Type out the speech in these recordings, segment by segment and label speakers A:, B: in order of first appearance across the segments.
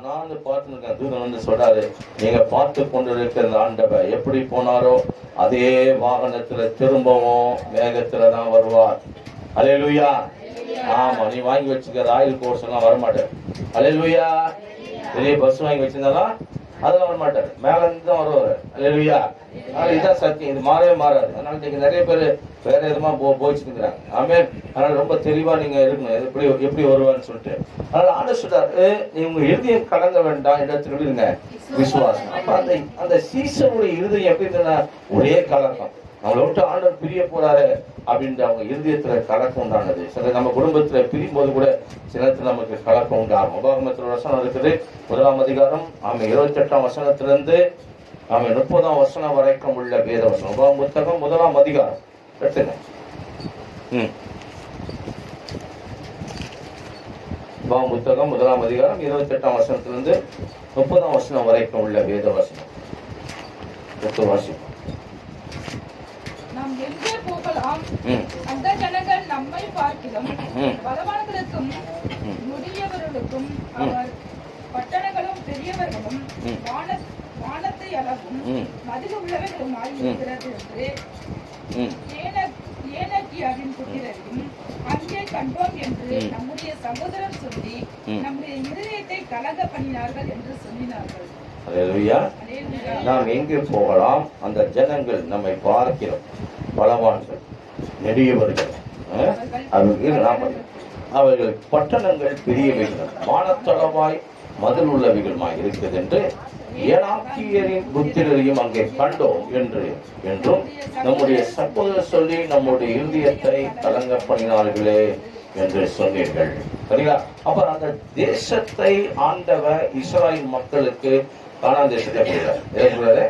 A: நான் பார்த்துருக்கேன். தூதன் வந்து சொல்றாரு, நீங்க பார்த்து கொண்டு இருக்கிற ஆண்டவர் எப்படி போனாரோ அதே வாகனத்துல திரும்பவும் மேகத்துல தான் வருவார். அல்லேலூயா. ஆமா, நீ வாங்கி வச்சுக்கிற ஆயில் கோர்ஸ் எல்லாம் வரமாட்டேன். அல்லேலூயா. பெரிய பஸ் வாங்கி வச்சிருந்தாலும் அதெல்லாம் வரமாட்டாரு, மேல இருந்து தான் வருவாரு. அல்லேலூயா. அதனால இதான் சத்தியம், இது மாறவே மாறாது. அதனால நீங்க நிறைய பேர் வேற விதமா போயிச்சுக்கிறாங்க. ஆமென். அதனால ரொம்ப தெளிவா நீங்க இருக்கணும், எப்படி வருவான்னு சொல்லிட்டு. அதனால ஆண்டவர் சொல்றாரு, நீ உங்க இருதயம் கலங்க வேண்டாம், இடத்துல இருங்க விசுவாசம். அப்ப அந்த சீசனுடைய இருதயம் எப்படி இருந்தா ஒரே கலக்கம், நம்மளை விட்டு ஆண்டவர் பிரிய போறாரு அப்படின்ற அவங்க இருதயத்துல கலக்கம் உண்டானது. சில நம்ம குடும்பத்துல பிரியும் போது கூட சில நேரத்தில் நமக்கு கலக்கம் உண்டாகும். உபாகமத்தில் வசனம் இருக்குது, 1ஆம் அதிகாரம் 28ஆம் வசனத்திலிருந்து 30ஆம் வசனம் வரைக்கும் உள்ள வேத வசனம். உபாகம புத்தகம் 1ஆம் அதிகாரம் எடுத்துங்க. உபாகம புத்தகம் 1ஆம் அதிகாரம் 28ஆம் வசனத்திலிருந்து 30ஆம் வசனம் வரைக்கும் உள்ள வேத வசனம் வாசிப்போம்.
B: நாம் எங்கே போகலாம்? அந்த ஜனங்கள் நம்மை பார்க்கிறோம். பலவான்களுக்கும் முதியவர்களுக்கும் அவர் பட்டணங்களும் பெரியவர்களும் வானத்தை அளவும் மதில் உள்ளவர்களுமாய் இருக்கிறது என்று ஏனக்கியாவின் புத்திரரையும் அங்கே கண்டோம் என்று நம்முடைய சகோதரர் சொல்லி நம்முடைய இருதயத்தை கலங்க பண்ணினார்கள் என்று சொல்லினார்கள்.
A: அல்லேலூயா. நாம் எங்கே போகலாம்? அந்த ஜனங்கள் நம்மை பார்க்கிறோம், பலவான்கள் நெடியவர்கள், அவர்கள் பட்டணங்கள் பெரியவைகள் வானத்தளவாய் மதில் உள்ளவைகளுமாய் இருக்குது என்று ஏனாக்கியரின் புத்திரரையும் அங்கே கண்டோம் என்றும் நம்முடைய சகோதரர் சொல்லி நம்முடைய இருதயத்தை கலங்க பண்ணினார்களே என்று சொன்னீர்கள். சரிங்களா? அப்ப அந்த தேசத்தை ஆண்டவர் இஸ்ராயேல் மக்களுக்கு கானான் தேசத்தை கொடுத்தாரு.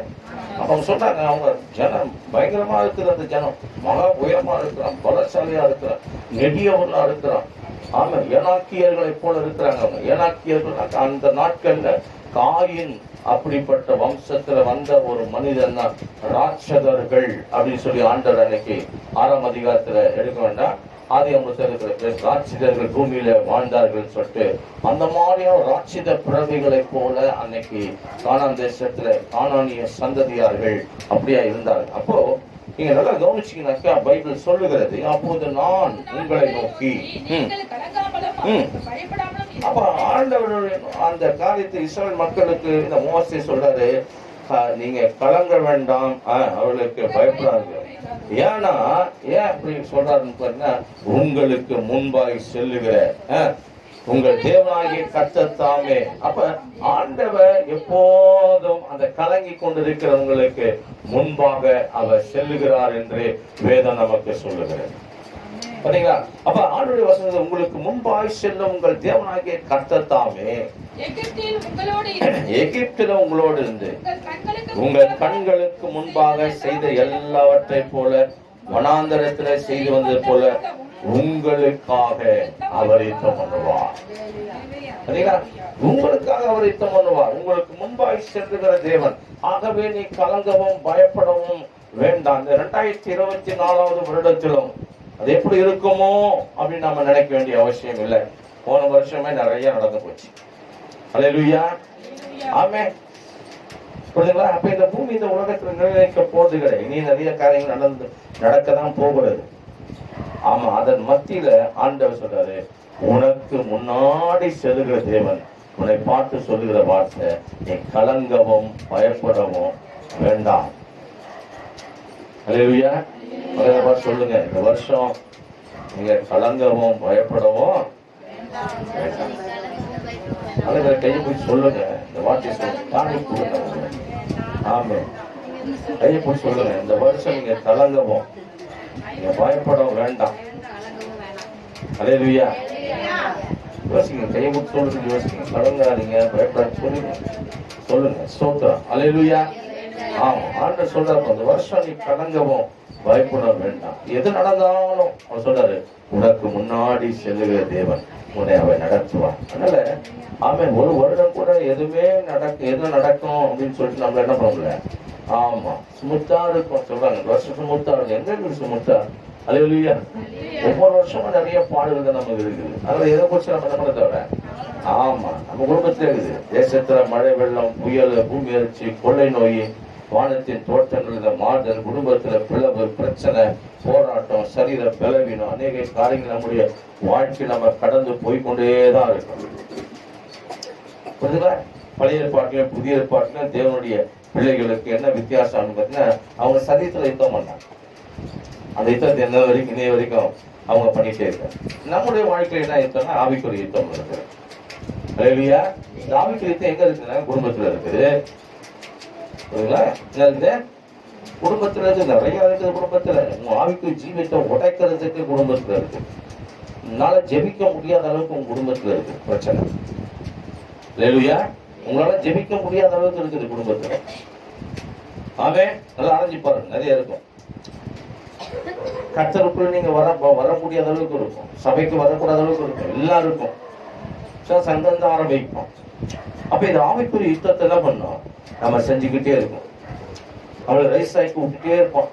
A: அவங்க சொல்றாங்க, அவங்க ஜனம் பயங்கரமா இருக்கிற, அந்த ஜனம் மகா உயரமா இருக்கிறான், பலசாலியா இருக்கிறான், நெடியவர்களா இருக்கிறான். ஆமா, ஏனாக்கியர்களை போல இருக்கிறாங்க. அவங்க ஏனாக்கியர்கள் அந்த நாட்கள்ல காயின் அப்படிப்பட்ட வம்சத்துல வந்த ஒரு மனிதன் தான் ராட்சதர்கள் அப்படின்னு சொல்லி ஆண்டவர் அன்னைக்கு 6ஆம் அதிகாரத்துல எடுக்க வேண்டாம், ஆதி அமிர்தத்தில் ராட்சிதர்கள் பூமியில வாழ்ந்தார்கள் சொல்லிட்டு அந்த மாதிரியான ராட்சித பிறவிகளை போல அன்னைக்கு கானான் தேசத்துல கானானிய சந்ததியார்கள் அப்படியா இருந்தார்கள். அப்போ நீங்க நல்லா கவனிச்சீங்கன்னாக்கா பைபிள் சொல்லுகிறது, அப்போது நான் உங்களை நோக்கி அப்ப ஆண்டவருடைய அந்த காரியத்தை இஸ்ரவேல் மக்களுக்கு இந்த மோசே சொல்றாரு, நீங்க கலங்க வேண்டாம், அவர்களுக்கு பயப்படாது. ஏன்னா ஏன் அப்படி சொல்றாருன்னு பாருங்க, உங்களுக்கு முன்பாய் செல்லுகிற உங்கள் தேவனாகிய கர்த்தர் தாமே. அப்ப ஆண்டவர் எப்போதும் அந்த கலங்கி கொண்டிருக்கிறவங்களுக்கு முன்பாக அவர் செல்லுகிறார் என்று வேதம் நமக்கு சொல்லுகிறது. பாத்தீங்களா? அப்ப ஆண்டவருடைய வசனம், உங்களுக்கு முன்பாய் செல்லும் உங்கள் தேவனாகிய கர்த்தர் தாமே எகிப்தில உங்களோடு இருந்து உங்கள் கண்களுக்கு முன்பாக செய்த எல்லாவற்றை போல வனாந்தரத்துல செய்து வந்தது போல உங்களுக்காக அவர் யுத்தம் பண்ணுவார். உங்களுக்காக அவர் யுத்தம் பண்ணுவார். உங்களுக்கு முன்பாய் செல்லுகிற தேவன். ஆகவே நீ கலங்கவும் பயப்படவும் வேண்டாம். இந்த 2024 வருடத்திலும் அது எப்படி இருக்குமோ அப்படின்னு நம்ம நினைக்க வேண்டிய அவசியம் இல்லை. போன வருஷமே நிறைய நடந்து போச்சு. அல்லேலூயா. ஆமென். புரியுதுங்களா? அப்ப இந்த பூமி இந்த உலகத்துல நிர்ணயிக்க போறது கிடையாது. இனி நிறைய காரியங்கள் நடக்கதான் போகிறது. ஆமா, அதன் மத்தியில ஆண்டவர் சொல்றாரு, உனக்கு முன்னாடி செல்லுகிற தேவன் உன்னை பார்த்து சொல்லுகிற வார்த்தை, நீ கலங்கவும் பயப்படவும் வேண்டாம். அல்லேலூயா. சொல்லுங்க, இந்த வருஷம் நீங்க கலங்கவும் பயப்படவும் வேண்டாம். அதை கையை போய் சொல்லுங்க, இந்த வார்த்தை சொல்லுங்க, தாண்டி கொடுங்க. ஆமா, கையை போய் சொல்லுங்க, இந்த வருஷம் நீங்க கலங்கவும் நீங்க பயப்படவும் வேண்டாம். அல்லேலூயா. யோசிங்க, கையை போட்டு சொல்லுங்க, யோசிங்க, கலங்காதீங்க, பயப்படாது சொல்லுங்க. ஸ்தோத்திரம். அல்லேலூயா. ஆமா, ஆண்டவர் சொல்றாரு, இந்த வருஷம் நீ கலங்கவும் பயப்பட வேண்டாம். எது நடந்தாலும் அவர் சொல்றாரு, உனக்கு முன்னாடி செல்லுகிற தேவன் உன்னை அவன் நடத்துவான். அதனால ஆமென். ஒரு வருடம் கூட எது நடக்கும் அப்படின்னு சொல்லிட்டு நம்ம என்ன பண்ணல. ஆமா, ஸ்மூத்தா இருக்கும் சொல்றாங்க. வருஷம் ஸ்மூத்தா இருக்கும். எங்க இருக்கு ஸ்மூத்தா? அல்லேலூயா. ஒவ்வொரு வருஷமும் நிறைய பாடுகள் நமக்கு இருக்குது. அதனால எதை குறிச்சு நம்ம என்ன பண்ண தேவை ஆமா, நம்ம குடும்பத்துல இருக்குது. தேசத்துல மழை, வெள்ளம், புயல், பூமி அதிர்ச்சி, கொள்ளை நோய், வானத்தின் தோட்டங்கள் மாறுதல், குடும்பத்துல பிளவு, பிரச்சனை, போராட்டம், சரீர பலவீனம், அநேக காரியங்கள் நம்முடைய வாழ்க்கை நம்ம கடந்து போய்கொண்டேதான் இருக்கும். புரியுதுங்களா? பழைய ஏற்பாட்டிலும் புதிய ஏற்பாட்டிலும் தேவனுடைய பிள்ளைகளுக்கு என்ன வித்தியாசம்னு பார்த்தீங்கன்னா, அவங்க சரீரத்துல யுத்தம் பண்ணாங்க. அந்த யுத்தத்தை என்ன வரைக்கும் இன்னைய வரைக்கும் அவங்க பண்ணிட்டே இருக்காங்க. நம்முடைய வாழ்க்கையில என்ன யுத்தம்னா ஆவிக்குரிய யுத்தம் இருக்குது. இல்லையா? இந்த ஆவிக்குரிய யுத்தம் எங்க இருக்குன்னா குடும்பத்துல இருக்குது. புரியுதுங்களா? என்ன இருக்குது? குடும்பத்துல இருக்கு, நிறைய இருக்குது. குடும்பத்துல உங்க ஆவிக்கு ஜீவித்தை உடைக்கிறதுக்கு குடும்பத்துல இருக்கு. உங்களால ஜெபிக்க முடியாத அளவுக்கு உங்க குடும்பத்துல இருக்கு பிரச்சனை. இல்லையா? உங்களால ஜெபிக்க முடியாத அளவுக்கு இருக்குது குடும்பத்துல. ஆமே, நல்லா அரைஞ்சு பாருங்க, நிறைய இருக்கும். கர்த்தருக்குள்ள நீங்க வர முடியாத அளவுக்கு இருக்கும். சபைக்கு வரக்கூடாத அளவுக்கு இருக்கும். எல்லாருக்கும் சங்கம் தான் ஆரம்பிப்போம். அப்ப இந்த ஆவிக்குரிய யுத்தத்தை என்ன பண்ணோம்? நம்ம செஞ்சுக்கிட்டே இருக்கோம். அவளை ரைஸ் ஆக்கி விட்டுட்டே இருப்போம்.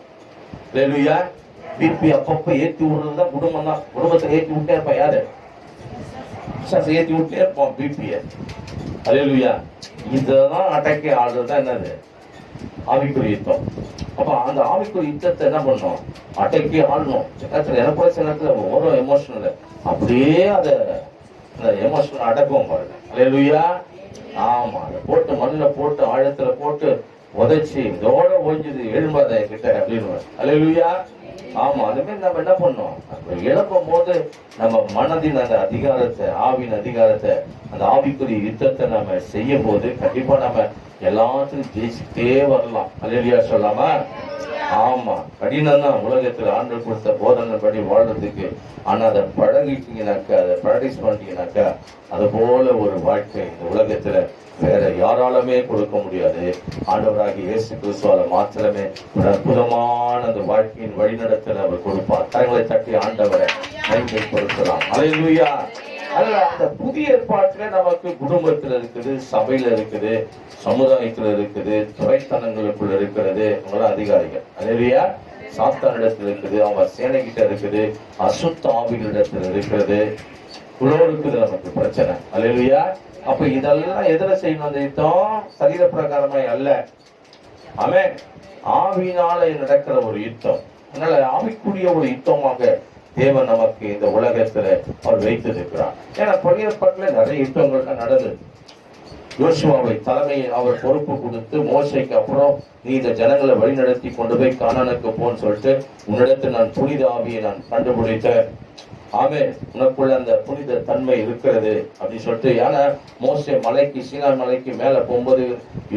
A: இல்லையா? பிபி அப்பப்ப ஏற்றி விடுறதுதான் குடும்பம் தான். குடும்பத்தை ஏற்றி விட்டே இருப்பான். யாரு? ஏற்றி விட்டே இருப்போம் பிபிய. அல்லேலூயா. இதெல்லாம் அடக்கி ஆடுறதுதான் என்னது? ஆவிக்குரிய யுத்தம். அப்ப அந்த ஆவிக்குரிய யுத்தத்தை என்ன பண்ணணும்? அடக்கி ஆடணும். எனக்கு சில நேரத்துல ஓரோ எமோஷனல் அப்படியே அந்த எமோஷனல் அடக்குவோம் பாருங்க. அல்லேலூயா. ஆமா, அதை போட்டு மண்ணில் போட்டு ஆழத்துல போட்டு உதைச்சி இதோட ஒழிஞ்சது எழும்பாத கிட்ட அப்படின்னு. அல்லேலூயா. ஆமா, அது மாதிரி நம்ம என்ன பண்ணோம்? இழப்பும் போது நம்ம மனதின் அந்த அதிகாரத்தை, ஆவின் அதிகாரத்தை, அந்த ஆவிக்குரிய யுத்தத்தை நம்ம செய்யும் போது கண்டிப்பா நம்ம எல்லாத்தையும் ஜெயிச்சுட்டே வரலாம். அல்லேலூயா சொல்லாமா? ஆமா, கடினம் தான் உலகத்துல ஆண்டு கொடுத்த போதனை படி வாழ்றதுக்கு. ஆனா அதை பழகிட்டீங்கன்னாக்கா, அதை ப்ராக்டிஸ் பண்ணிட்டீங்கன்னாக்கா, அது போல ஒரு வாழ்க்கை இந்த உலகத்துல வேற யாராலுமே கொடுக்க முடியாது. ஆண்டவராகி இயேசு கிறிஸ்துவால மாத்திரமே ஒரு அற்புதமான அந்த வாழ்க்கையின் வழிநடத்தல் அவர் கொடுப்பார். கரங்களை தட்டி ஆண்டவரை நன்றி கொடுக்கலாம். அல்லேலூயா. அந்த புதிய ஏற்பாட்டுல நமக்கு குடும்பத்துல இருக்குது, சபையில இருக்குது, சமுதாயத்துல இருக்குது, துறைத்தனங்களுக்குள்ள இருக்கிறது. அவங்களாம் அதிகாரிகள். அல்லேலூயா. சாத்தானிடத்துல இருக்குது, அவங்க சேனைகிட்ட இருக்குது, அசுத்த ஆவிகளிடத்துல இருக்கிறது, இவ்வளோ இருக்குது நமக்கு பிரச்சனை. அல்லேலூயா. அப்ப இதெல்லாம் எதிர செய்யணும்? அந்த யுத்தம் சரீர பிரகாரமாய் அல்ல. ஆமென். ஆவியினால நடக்கிற ஒரு யுத்தம். அதனால ஆவிக்குரிய ஒரு யுத்தமாக தேவன் நமக்கு இந்த உலகத்துல அவர் வைத்திருக்கிறார். ஏன்னா பழைய ஏற்பாட்டுல நிறைய யுத்தங்கள் நடந்தது. யோசுவாவை தலைமையை அவர் பொறுப்பு கொடுத்து மோசைக்கு அப்புறம் நீ இந்த ஜனங்களை வழிநடத்தி கொண்டு போய் கானானுக்கு போன்னு சொல்லிட்டு, உன்னிடத்தில் நான் புனித ஆவியை நான் கண்டுபிடித்தேன். ஆமே, உனக்குள்ள அந்த புனித தன்மை இருக்கிறது அப்படின்னு சொல்லிட்டு. ஏன்னா மோசே மலைக்கு, சீனா மலைக்கு மேல போகும்போது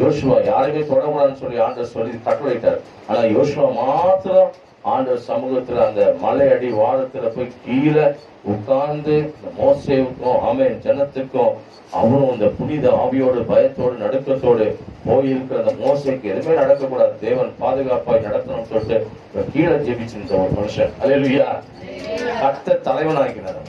A: யோசுவா யாருமே தொடக்கூடாதுன்னு சொல்லி ஆண்டவர் சொல்லி கட்டளையிட்டார். ஆனா யோசுவா மாத்திரம் ஆண்டவர் சமூகத்துல அந்த மலை அடி வாரத்துல போய் கீழே உட்கார்ந்து மோசேவுக்கும் ஆமென் ஜனத்துக்கும் அவரும் இந்த புனித ஆவியோடு பயத்தோடு நடுக்கத்தோடு போயிருக்கிற அந்த மோசைக்கு எதுவுமே நடக்கக்கூடாது, தேவன் பாதுகாப்பாய் நடத்தணும்னு சொல்லிட்டு கீழே ஜெபிச்சிருந்த ஒரு மனுஷன். அல்லேலூயா. கர்த்தர் தலைவனாக்கினார்.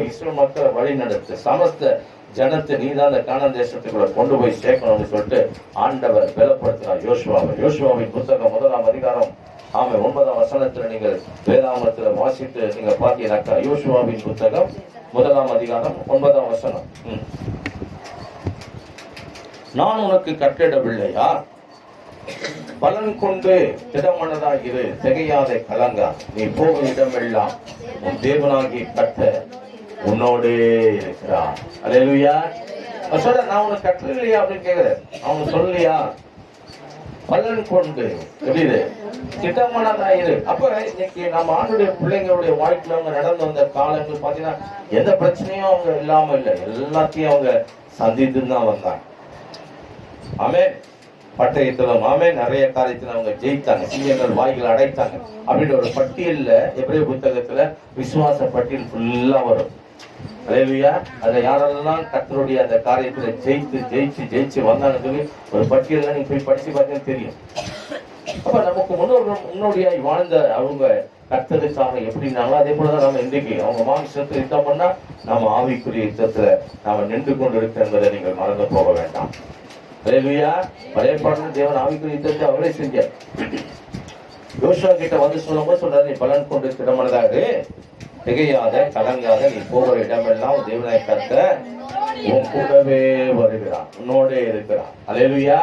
A: இஸ்ரவேல் மக்களை வழி நடத்து, சமஸ்த ஜனத்தை நீதான் அந்த கானான் தேசத்துக்குள்ள கொண்டு போய் சேர்க்கணும்னு சொல்லிட்டு ஆண்டவர் பலப்படுத்தினார் யோசுவாவை. யோசுவாவின் புத்தகம் 1ஆம் அதிகாரம் 9ஆம் வசனத்துல நீங்கள் வேதாகமத்துல வாசித்து நீங்க பாத்தீங்கன்னாக்கா, யோசுவாவின் புத்தகம் 1ஆம் அதிகாரம் 9ஆம் வசனம். நான் உனக்கு கட்டிடவில்லையா? பலன் கொண்டு திடமனதாகிரு, திகையாத கலங்கா, நீ போகும் இடமெல்லாம் உன் தேவனாகி கட்ட உன்னோடே இருக்கிறார். அல்லேலூயா. சொல்ற, நான் உனக்கு கட்டலையா அப்படின்னு கேக்குறேன். அவங்க சொல்லலையா? பலன் கொண்டு எப்படி திட்டமானதாயிரு. அப்ப இன்னைக்கு நம்ம ஆண்டுடைய பிள்ளைங்களுடைய வாழ்க்கையில அவங்க நடந்து வந்த காலங்கள் பாத்தீங்கன்னா எந்த பிரச்சனையும் அவங்க இல்லாம இல்லை, எல்லாத்தையும் அவங்க சந்தித்து தான் வந்தாங்க. ஆமே, பட்டயத்திலும் ஆமே நிறைய காரியத்துல அவங்க ஜெயித்தாங்க, சிங்கங்கள் வாய்களை அடைத்தாங்க அப்படின்ற ஒரு பட்டியல்ல எபிரேய புத்தகத்துல விசுவாச பட்டியல் ஃபுல்லா வரும். அல்லேலூயா. அதுல யாரெல்லாம் கர்த்தருடைய அந்த காரியத்துல ஜெயிச்சு ஜெயிச்சு ஜெயிச்சு வந்தாங்கன்னு சொல்லி ஒரு பட்டியல் நீங்க போய் படிச்சு பார்த்தீங்கன்னா தெரியும். அப்ப நமக்கு முன்னோடியாய் வாழ்ந்த அவங்க கர்த்தருக்காக எப்படினாலும் அதே போலதான் நம்ம இன்றைக்கு அவங்க மாமிசத்துல யுத்தம் பண்ணா நாம ஆவிக்குரிய யுத்தத்துல நாம நின்று கொண்டு இருக்க என்பதை நீங்கள் மறந்து போக வேண்டாம். அல்லேலூயா. பழைய பாடல தேவன் ஆவிக்குரிய யுத்தத்தை அவரே செஞ்சார். யோசுவா கிட்ட வந்து சொல்லும்போது சொல்றாரு, நீ பலன் கொண்டு திடமனதாக திகையாத கலங்காத, நீ போகிற இடமெல்லாம் தேவனாய் கர்த்தர் உன் கூடவே வருகிறான், உன்னோடே இருக்கிறான். அல்லேலூயா.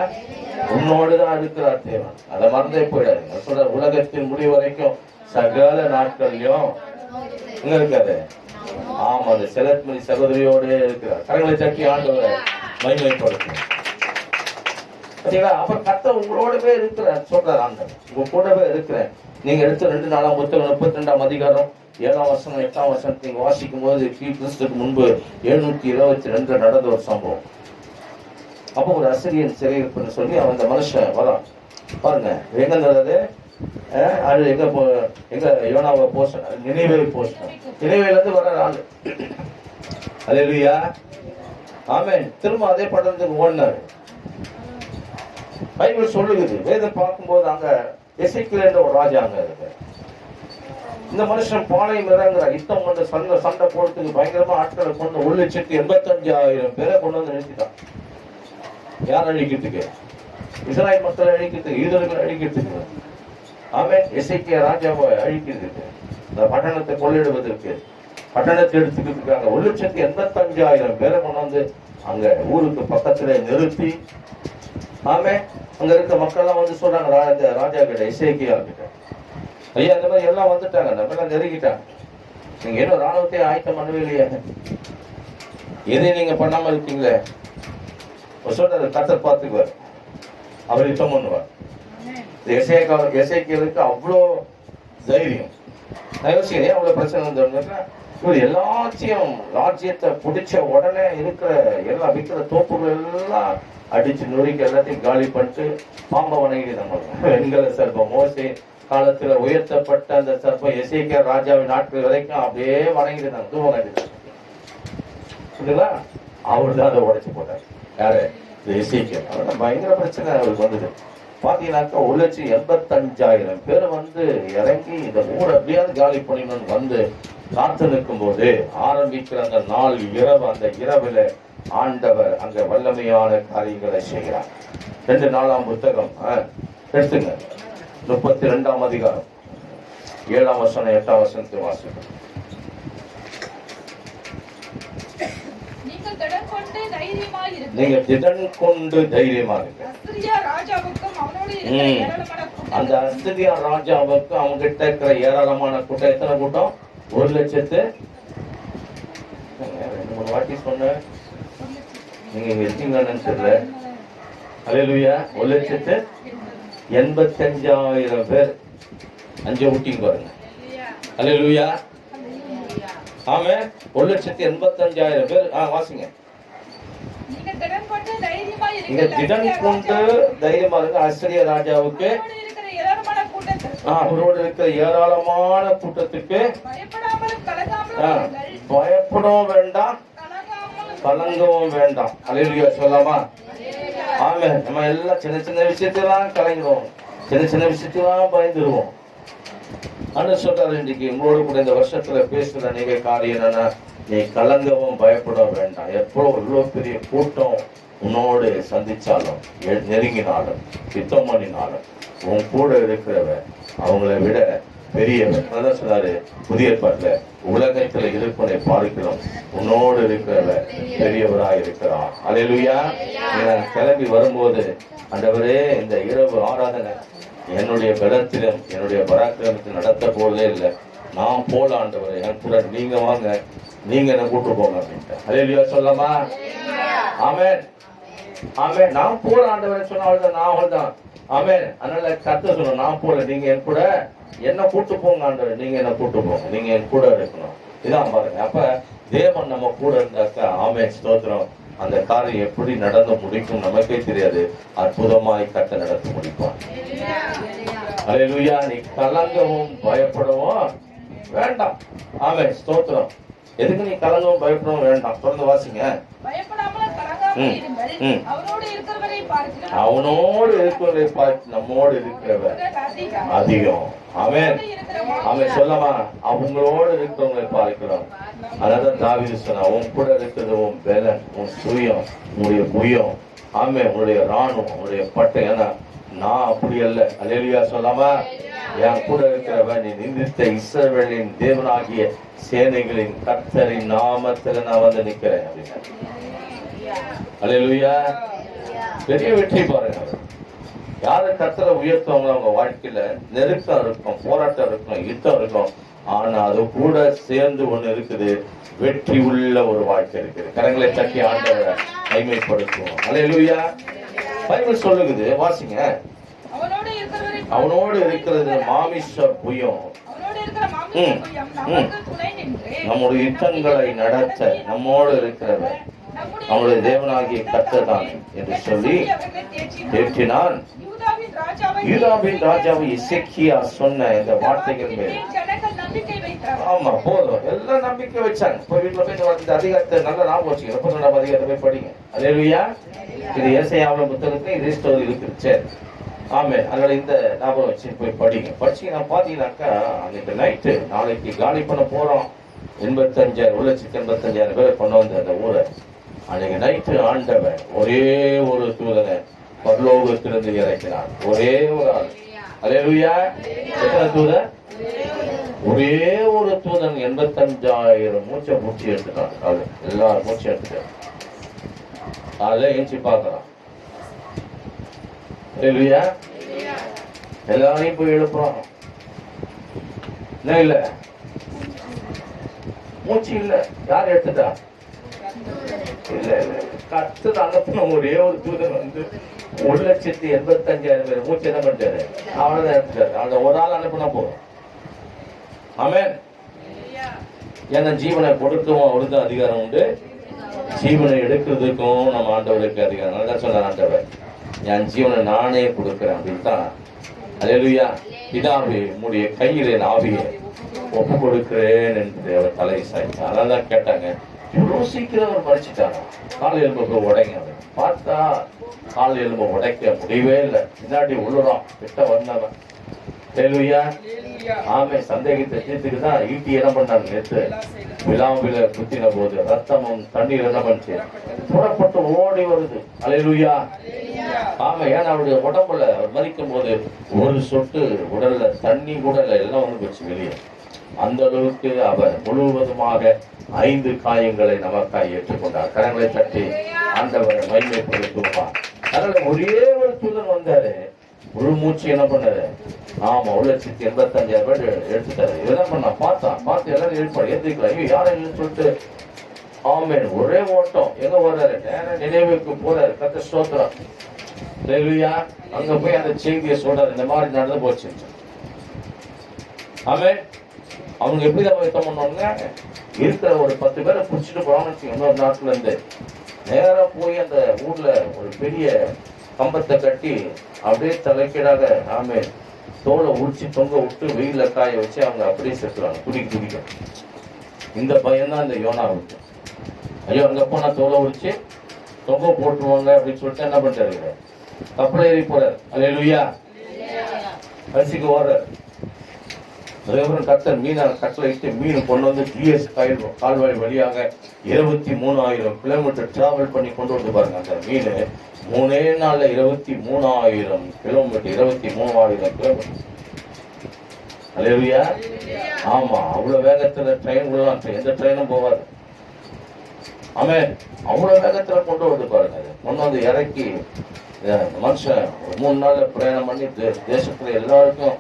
A: உன்னோடுதான் இருக்கிறார் தேவன். அதை மறந்தே போயிடாதீங்க. சொல்ற உலகத்தின் முடிவு வரைக்கும் சகல நாட்கள்லயும் எங்க இருக்காரு? ஆமா, அந்த செலத்மணி சகோதரியோட இருக்கிறார். கரங்களை தட்டி ஆண்டவரை மகிமைப்படுத்தும். பாத்தீங்களா? அப்ப கர்த்தர் உங்களோடவே இருக்கிறார் சொல்றார் ஆண்டவர். உங்க கூடவே இருக்கிறேன். நீங்க எடுத்த 2 நாளாம் புத்தகம் 32ஆம் அதிகாரம் 7ஆம் வசனம் 8ஆம் வசனத்தை நீங்க வாசிக்கும் போது கிறிஸ்துக்கு முன்பு 722 நடந்த ஒரு சம்பவம். அப்போ ஒரு அசிரியன் சிறையிருப்புன்னு சொல்லி அவன் அந்த மனுஷன் வரான். பாருங்க, எங்க இருந்தது? அது எங்க யோனாவை போஸ்ட் நினைவே போஸ்ட் நினைவேல இருந்து வர ஆளு. அல்லேலூயா. ஆமென். திரும்ப அதே பட்டணத்துக்கு ஓடினாரு. பைபிள் சொல்லுகிறது. வேதம் பார்க்கும்போது அங்க எசேக்கியேல் என்ற ஒரு ராஜா அங்க இருக்கு. இந்த மனுஷன் பாளையம் இறங்குற யுத்தம் வந்து சண்டை போடுறதுக்கு பயங்கரமா ஆட்களை கொண்டு 1,85,000 பேரை கொண்டு வந்து நிறுத்திட்டான். யார் அழிக்கிறதுக்கு? இஸ்ராயல் மக்களை அழிக்கிறதுக்கு, யூதர்களை அழிக்கிறதுக்கு. ஆமென். எசேக்கியேல் ராஜாவை அழிக்கிறதுக்கு, இந்த பட்டணத்தை கொள்ளையிடுவதற்கு, பட்டணத்தை எடுத்துக்கிறதுக்காக 1,85,000 பேரை கொண்டு வந்து அங்க ஊருக்கு பக்கத்துல நிறுத்தி, ஆமென், அங்க இருக்க மக்கள் எல்லாம் வந்து சொல்றாங்க ராஜா கிட்ட, எசேக்கியேல் கிட்ட, ஐயா இந்த மாதிரி எல்லாம் வந்துட்டாங்க, நம்ம எல்லாம் நெருங்கிட்டாங்க, நீங்க என்ன ராணுவத்தை ஆயத்தம் பண்ணவே இல்லையா? எதையும் நீங்க பண்ணாம இருக்கீங்களே. சொல்றாரு, கர்த்தர் பார்த்துக்குவார், அவர் யுத்தம் பண்ணுவார். எசேக்கியேலுக்கு அவ்வளோ தைரியம். நான் யோசிக்கிறேன், அவ்வளோ பிரச்சனை வந்தோம்னா இவர் எல்லாத்தையும் ராஜ்யத்தை பிடிச்ச உடனே இருக்கிற எல்லா விற்கிற தோப்புகள் எல்லாம் அடிச்சு நொறுக்கி எல்லாத்தையும் காலி பண்ணிட்டு பாம்பை வணங்கி நம்ம வெண்கல சர்ப்பம் மோசே காலத்துல உயர்த்தப்பட்ட அந்த சர்ப்பம் எசேக்கியேல் ராஜாவின் நாட்கள் வரைக்கும் அப்படியே வணங்கிட்டு தூவம் கண்டிப்பா அவர் தான் அதை உடைச்சு போட்டார். யாரு? எசேக்கியேல். அவர்தான் பயங்கர பிரச்சனை அவருக்கு வந்தது. பாத்தீங்கன்னாக்கா 1,85,000 பேர் வந்து இறங்கி இந்த ஊரை எப்படியாவது காலி பண்ணிடணும்னு வந்து காத்து நிற்கும் போது ஆரம்பிக்கிற அந்த நாள் இரவு, அந்த இரவுல ஆண்டவர் அங்க வல்லமையான காரியங்களை செய்கிறார். 2 நாளாம் புத்தகம் எடுத்துங்க, 32ஆம் அதிகாரம் 7ஆம் வசனம் 8ஆம் வசனத்தை வாசிக்கும். நீங்க திடன் கொண்டு தைரியமா இருங்க. அந்த அஸ்திரியா ராஜாவுக்கு அவங்க கிட்ட இருக்கிற ஏராளமான கூட்டம். எத்தனை கூட்டம்? 1,00,000. 2-3 வாட்டி சொன்ன, நீங்க இங்க இருக்கீங்கன்னு தெரியல. அல்லேலூயா. 1,85,000 பேர். 5 ஊட்டிங்க பாருங்க. அல்லேலூயா. ஆமே. 1,85,000 பேர். வாசிங்க. நீங்க திடன் கொண்டு தைரியமா இருங்க. அஸ்திரியா ராஜாவுக்கு அவரோடு இருக்கிற ஏராளமான கூட்டத்துக்கு பயப்படவும் வேண்டாம், கலங்கவும் வேண்டாம். அல்லேலூயா சொல்லாமா? ஆமே. நம்ம எல்லாம் சின்ன சின்ன விஷயத்தெல்லாம் கலங்கிடுவோம், சின்ன சின்ன விஷயத்தெல்லாம் பயந்துருவோம். அண்ணன் சொல்றாரு, இன்னைக்கு உங்களோட கூட இந்த வருஷத்துல பேசுற அநேக காரியம் என்னன்னா, நீ கலங்கவும் பயப்பட வேண்டாம். எப்போ இவ்வளவு பெரிய கூட்டம் உன்னோடு சந்திச்சாலும் நெருங்கினாலும் யுத்தம் பண்ணினாலும் உன் கூட இருக்கிறவன் அவங்களை விட பெரியவன். அதான் சொன்னாரு புதிய ஏற்பாட்டுல, உலகத்துல இருப்பதை பார்க்கிறோம் உன்னோடு இருக்கிறவன் பெரியவராக இருக்கிறான். அல்லேலூயா. நான் கிளம்பி வரும்போது, ஆண்டவரே இந்த இரவு ஆராதனை என்னுடைய பலத்திலும் என்னுடைய பராக்கிரமத்தில் நடத்த போறதே இல்லை, நான் போல ஆண்டவரே, என் கூட நீங்க வாங்க, நீங்க என்ன கூட்டு போங்க அப்படின்ட்டு. அல்லேலூயா சொல்லாமா? ஆமென். ஆமென். நான் போல ஆண்டவரே சொன்னால்தான் நான் அவள்தான். ஆமென். அதனால கர்த்தர் சொன்ன, நான் போல, நீங்க என் கூட என்ன கூட்டு போங்க ஆண்டவரே, நீங்க என்ன கூட்டு போங்க, நீங்க என் கூட இருக்கணும். இதான் பாருங்க. அப்ப தேவன் நம்ம கூட இருந்தாக்கா, ஆமென், ஸ்தோத்திரம், அந்த காரியம் எப்படி நடந்து முடிக்கும் நமக்கே தெரியாது. அற்புதமாய் கட்ட நடத்தி முடிப்பான். அல்லேலூயா. நீ கலங்கவும் பயப்படவும் வேண்டாம். ஆமென், ஸ்தோத்திரம். எதுக்கு நீ கலங்கவும் பயப்படவும் வேண்டாம்? தொடர்ந்து வாசிங்க. அவனோடு இருக்கிறவரை பார்த்து நம்மோடு இருக்கிறவர் அதிகம். ஆமென். ஆமென் சொல்லமா? அவங்களோடு இருக்கிறவங்களை பார்க்கிறோம். அதான் தாவீது சொன்னா, உன் கூட இருக்கிறது உன் பலன், உன் சுயம், உன்னுடைய புயம். ஆமென். உன்னுடைய ராணுவம், உன்னுடைய பட்டை. ஏன்னா நான் அப்படி அல்ல. அல்லேலூயா சொல்லாமா? என் கூட இருக்கிறவன் நீ நிந்தித்த இஸ்ரவேலின் தேவனாகிய சேனைகளின் கர்த்தரின் நாமத்துல நான் வந்து நிக்கிறேன் அப்படின்னா. அல்லேலூயா. பெரிய வெற்றி பாருங்க. யாரு கர்த்தரை உயர்த்துவாங்களோ அவங்க வாழ்க்கையில நெருக்கம் இருக்கும், போராட்டம் இருக்கும், யுத்தம் இருக்கும். ஆனா அது கூட சேர்ந்து ஒண்ணு இருக்குது, வெற்றி உள்ள ஒரு வாழ்க்கை இருக்குது. கரங்களை தட்டி ஆண்டவரை மகிமைப்படுத்துவோம். அல்லேலூயா. பைபிள் சொல்லுகிறது, வாசிங்க. அவனோடு இருக்கிறது மாமிச புயம், நம்முடைய யுத்தங்களை நடத்த நம்மோடு இருக்கிறவர் நம்முடைய தேவனாகிய கர்த்தர் தான் என்று சொல்லி தேற்றினான். யூதாவின் ராஜாவை எசேக்கியா சொன்ன இந்த வார்த்தைகள் மேல் ஆமா போதும், எல்லாம் நம்பிக்கை வச்சாங்க. இப்போ வீட்டுல போய் இந்த அதிகாரத்தை நல்லா ஞாபகம் வச்சுக்கணும். 32ஆம் அதிகாரத்தை போய் படிங்க. அல்லேலூயா. இது ஏசாயாவின் புத்தகத்துல இது ஸ்டோரி இருக்கு. சரி, ஆமே. அதனால இந்த ஞாபகம் வச்சு போய் படிங்க. படிச்சீங்கன்னா பாத்தீங்கன்னாக்கா அன்னைக்கு நைட்டு, நாளைக்கு காலி பண்ண போறோம், 1,85,000 பேரை கொண்டு வந்த அந்த ஊரை அன்னைக்கு நைட்டு ஆண்டவன் ஒரே ஒரு தூதனை பரலோகத்திலிருந்து இறக்கினார். ஒரே ஒரு ஆள். அல்லேலூயா. எத்தனை தூதன்? ஒரே ஒரு தூதன் 85,000 மூச்சை மூச்சு எடுத்துட்டான். அது எல்லாரும் மூச்சு எடுத்துட்டான். அதை ஏஞ்சி பார்க்கலாம். அல்லேலூயா. எல்லாரையும் போய் எழுப்புறான். என்ன இல்ல, மூச்சு இல்ல. யார் எடுத்துட்டா? இல்ல இல்ல, கர்த்தர் அனுப்பின ஒரே ஒரு தூதன் வந்து 1,85,000 பேர் மூச்சு என்ன பண்ணிட்டாரு? அவ்வளவுதான் எடுத்துட்டாரு. அந்த ஒரு ஆள் அனுப்பினா போதும். ஆமென். ஏன்னா ஜீவனை கொடுக்கவும் அவருக்கு அதிகாரம் உண்டு, ஜீவனை எடுக்கிறதுக்கும் நம்ம ஆண்டவருக்கு அதிகாரம். அதான் சொன்னார் ஆண்டவர், என் ஜீவனை நானே கொடுக்கிறேன் அப்படின்னு தான். அல்லேலூயா. பிதாவே உம்முடைய கையில் என் ஆவியை ஒப்பு கொடுக்கிறேன் என்று அவர் தலை சாய்த்தார். அதான் தான் கேட்டாங்க, இவ்வளவு சீக்கிரம் அவர் மறைச்சிட்டாங்க. கால் எலும்பு உடைங்க. பார்த்தா கால் எலும்பு உடைக்க முடியவே இல்லை. பின்னாடி உள்ளுறான், கிட்ட வந்தவன். அல்லேலூயா. ஆமே. சந்தேகத்தை தீர்த்துக்கு தான் ஈட்டி என்ன பண்ணாங்க, நேற்று விழாவில குத்தின போது ரத்தமும் தண்ணீர் என்ன பண்ணுச்சு, புறப்பட்டு ஓடி வருது. அல்லேலூயா. ஆமா. ஏன்னா அவருடைய உடம்புல மறிக்கும் போது ஒரு சொட்டு உடல்ல தண்ணி கூட எல்லாம் வந்து போச்சு வெளியே. அந்த அளவுக்கு அவர் முழுவதுமாக 5 காயங்களை நமக்காய் ஏற்றுக்கொண்டார். கரங்களை தட்டி ஆண்டவரை மகிமைப்படுத்துவார். அதனால ஒரே ஒரு தூதன் வந்தாரு, முழு மூச்சு என்ன பண்ணாரு? ஆமா, 1,85,000 பேர் எடுத்துட்டாரு. இதெல்லாம் பண்ண பார்த்து எல்லாரும் ஏற்பாடு ஏத்துக்கலாம். யாரும் சொல்லிட்டு ஆமே ஒரே ஓட்டம். எங்க போறாரு? நேரம் நினைவுக்கு போறாரு. கர்த்தர் ஸ்தோத்திரம். அல்லேலூயா. அங்க போய் அந்த செய்தியை சொல்றாரு, இந்த மாதிரி நடந்து போச்சு. ஆமென். அவங்க எப்படி தான் யுத்தம் பண்ணுவாங்க? இருக்கிற ஒரு 10 பேரை பிடிச்சிட்டு போறாங்கன்னு இன்னொரு நாட்டுல இருந்து நேரம் போய் அந்த ஊர்ல ஒரு பெரிய கம்பத்தை கட்டி அப்படியே தலைக்கீடாக ஆமே தோலை உரிச்சு தொங்க விட்டு வெயில காய வச்சு அவங்க அப்படியே செத்துறாங்க, துடிக்க. இந்த பையன் தான் இந்த யோனாவுக்கு. ஐயோ, அங்க போனா தோலை உரிச்சு தொங்க போட்டுருவாங்க அப்படின்னு சொல்லிட்டு என்ன பண்றாரு? கப்பலை ஏறி போறாரு. அல்லேலூயா. பரிசுக்கு ஓடுறாரு. அதுக்கப்புறம் கர்த்தர் கட்டளை இட்டு மீன் கொண்டு வந்து ஜிஎஸ் கால்வாய் வழியாக 23,000 கிலோமீட்டர் டிராவல் பண்ணி கொண்டு வந்து பாருங்க. அந்த மீன் 3 நாள்ல 23,000 கிலோமீட்டர், 23,000 கிலோமீட்டர். அல்லேலூயா. ஆமா, அவ்வளவு வேகத்துல ட்ரெயின் விடலாம், எந்த ட்ரெயினும் போவாது. ஆமென். அவ்வளவு வேகத்துல கொண்டு வந்து பாருங்க. கொண்டு வந்து இறக்கி மனுஷன் 3 நாள்ல பிரயாணம் பண்ணி தேசத்துல எல்லாருக்கும்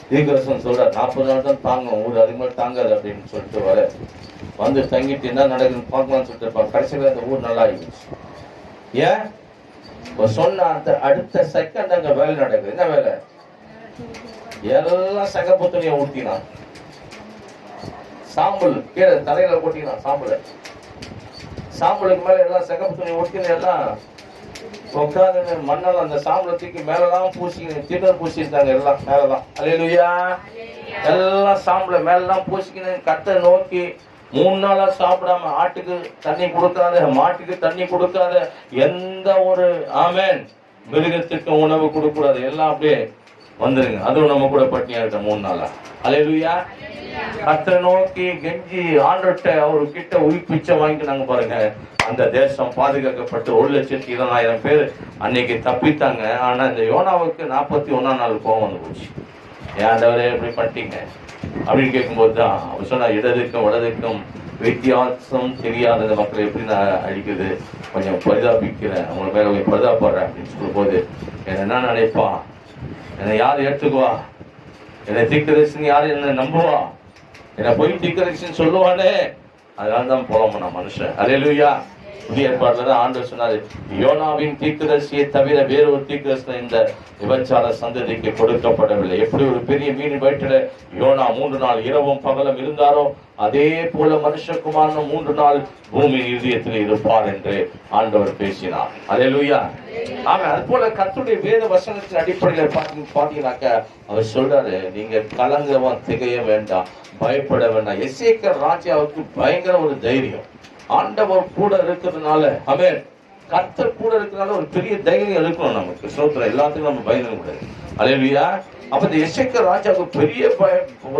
A: தீர்க்கதரிசனம் சொல்றாரு. 40 நாள் தான் தாங்கும் ஊர், அதுக்கு மேலே தாங்காது அப்படின்னு சொல்லிட்டு வர வந்து தங்கிட்டு என்ன நடக்குதுன்னு பார்க்கலாம்னு சொல்லிட்டு இருப்பாங்க. கடைசியில் அந்த ஊர் நல்லா ஆகிடுச்சு. ஏன்? சொன்ன அந்த அடுத்த செகண்ட் அங்க வேலை நடக்குது. என்ன வேலை? எல்லாம் சகப்பு துணியை ஊட்டினான், சாம்பல் கீழே தலையில போட்டினான். சாம்பலுக்கு மேல எல்லாம் சகப்பு துணி ஊட்டின எல்லாம் உட்காந்து மண்ணால் அந்த சாம்பலை தூக்கி மேலதான் திடர் பூசிட்டாங்க. எல்லாம் மேலதான். அல்லேலூயா. எல்லாம் சாம்பலை மேலதான் பூசிக்கின்னு கட்டை நோக்கி 3 நாளா சாப்பிடாம, ஆட்டுக்கு தண்ணி கொடுக்காத, மாட்டுக்கு தண்ணி கொடுக்காத, எந்த ஒரு ஆமேன் மிருகத்துக்கு உணவு கொடுக்க கூடாது. எல்லாம் அப்படியே வந்துருங்க. அதுவும் நம்ம கூட பட்டினியா இருக்க 3 நாளா. அல்லேலூயா. கர்த்தரை நோக்கி கெஞ்சி ஆண்டவர்ட்ட அவரு கிட்ட உயிர்ப்பிச்சை வாங்கினாங்க பாருங்க. அந்த தேசம் பாதுகாக்கப்பட்டு 1,20,000 பேர் அன்னைக்கு தப்பித்தாங்க. ஆனா இந்த யோனாவுக்கு 41ஆம் நாள் கோவம் வந்து போச்சு. ஏன் ஆண்டவரே எப்படி பண்ணிட்டீங்க அப்படின்னு கேட்கும்போது தான் அவர் சொன்னா, இடதுக்கும் வலதுக்கும் வித்தியாசம் தெரியாத இந்த மக்களை எப்படி நான் அழிக்குது, கொஞ்சம் பரிதாபிக்கிறேன், அவங்க மேல போய் பரிதாப்படுறேன் அப்படின்னு சொல்லும்போது என்ன நினைப்பான், என்னை யார் ஏற்றுக்குவா, என்னை தீர்க்கதரிசனம் யாரு என்ன நம்புவா, என்னை போய் தீர்க்கதரிசனம் சொல்லுவானே, அதனால தான் புலம்புனா மனுஷன். அல்லேலூயா. புதிய ஏற்பாடுல தான் ஆண்டவர் சொன்னாரு, யோனாவின் தீர்க்கதரிசியை தவிர வேறொரு தீர்க்கதரிசனம் இந்த விபச்சார சந்ததிக்கு கொடுக்கப்படவில்லை. எப்படி ஒரு பெரிய மீன் வயிற்றில யோனா 3 நாள் இரவும் பகலும் இருந்தாரோ, அதே போல மனுஷகுமாரனும் 3 நாள் பூமியின் இதயத்தில் இருப்பார் என்று ஆண்டவர் பேசினார். அல்லேலூயா. ஆமா, அது போல கர்த்தருடைய வேத வசனத்தின் அடிப்படையில பாத்தீங்கன்னாக்க அவர் சொல்றாரு, நீங்க கலங்கவா திகைய வேண்டாம், பயப்பட வேண்டாம். எசேக்கியேல் ராஜாவுக்கு பயங்கர ஒரு தைரியம், ஆண்டவர் கூட இருக்கிறதுனால, ஆமென், கர்த்தர் கூட இருக்கிறதுனால ஒரு பெரிய தைரியம் இருக்கணும் நமக்கு. ஸ்தோத்திரம். எல்லாத்துக்கும் நம்ம பயந்து கூடாது. அல்லேலூயா. அப்ப இந்த எசேக்கியேல் ராஜாவுக்கு பெரிய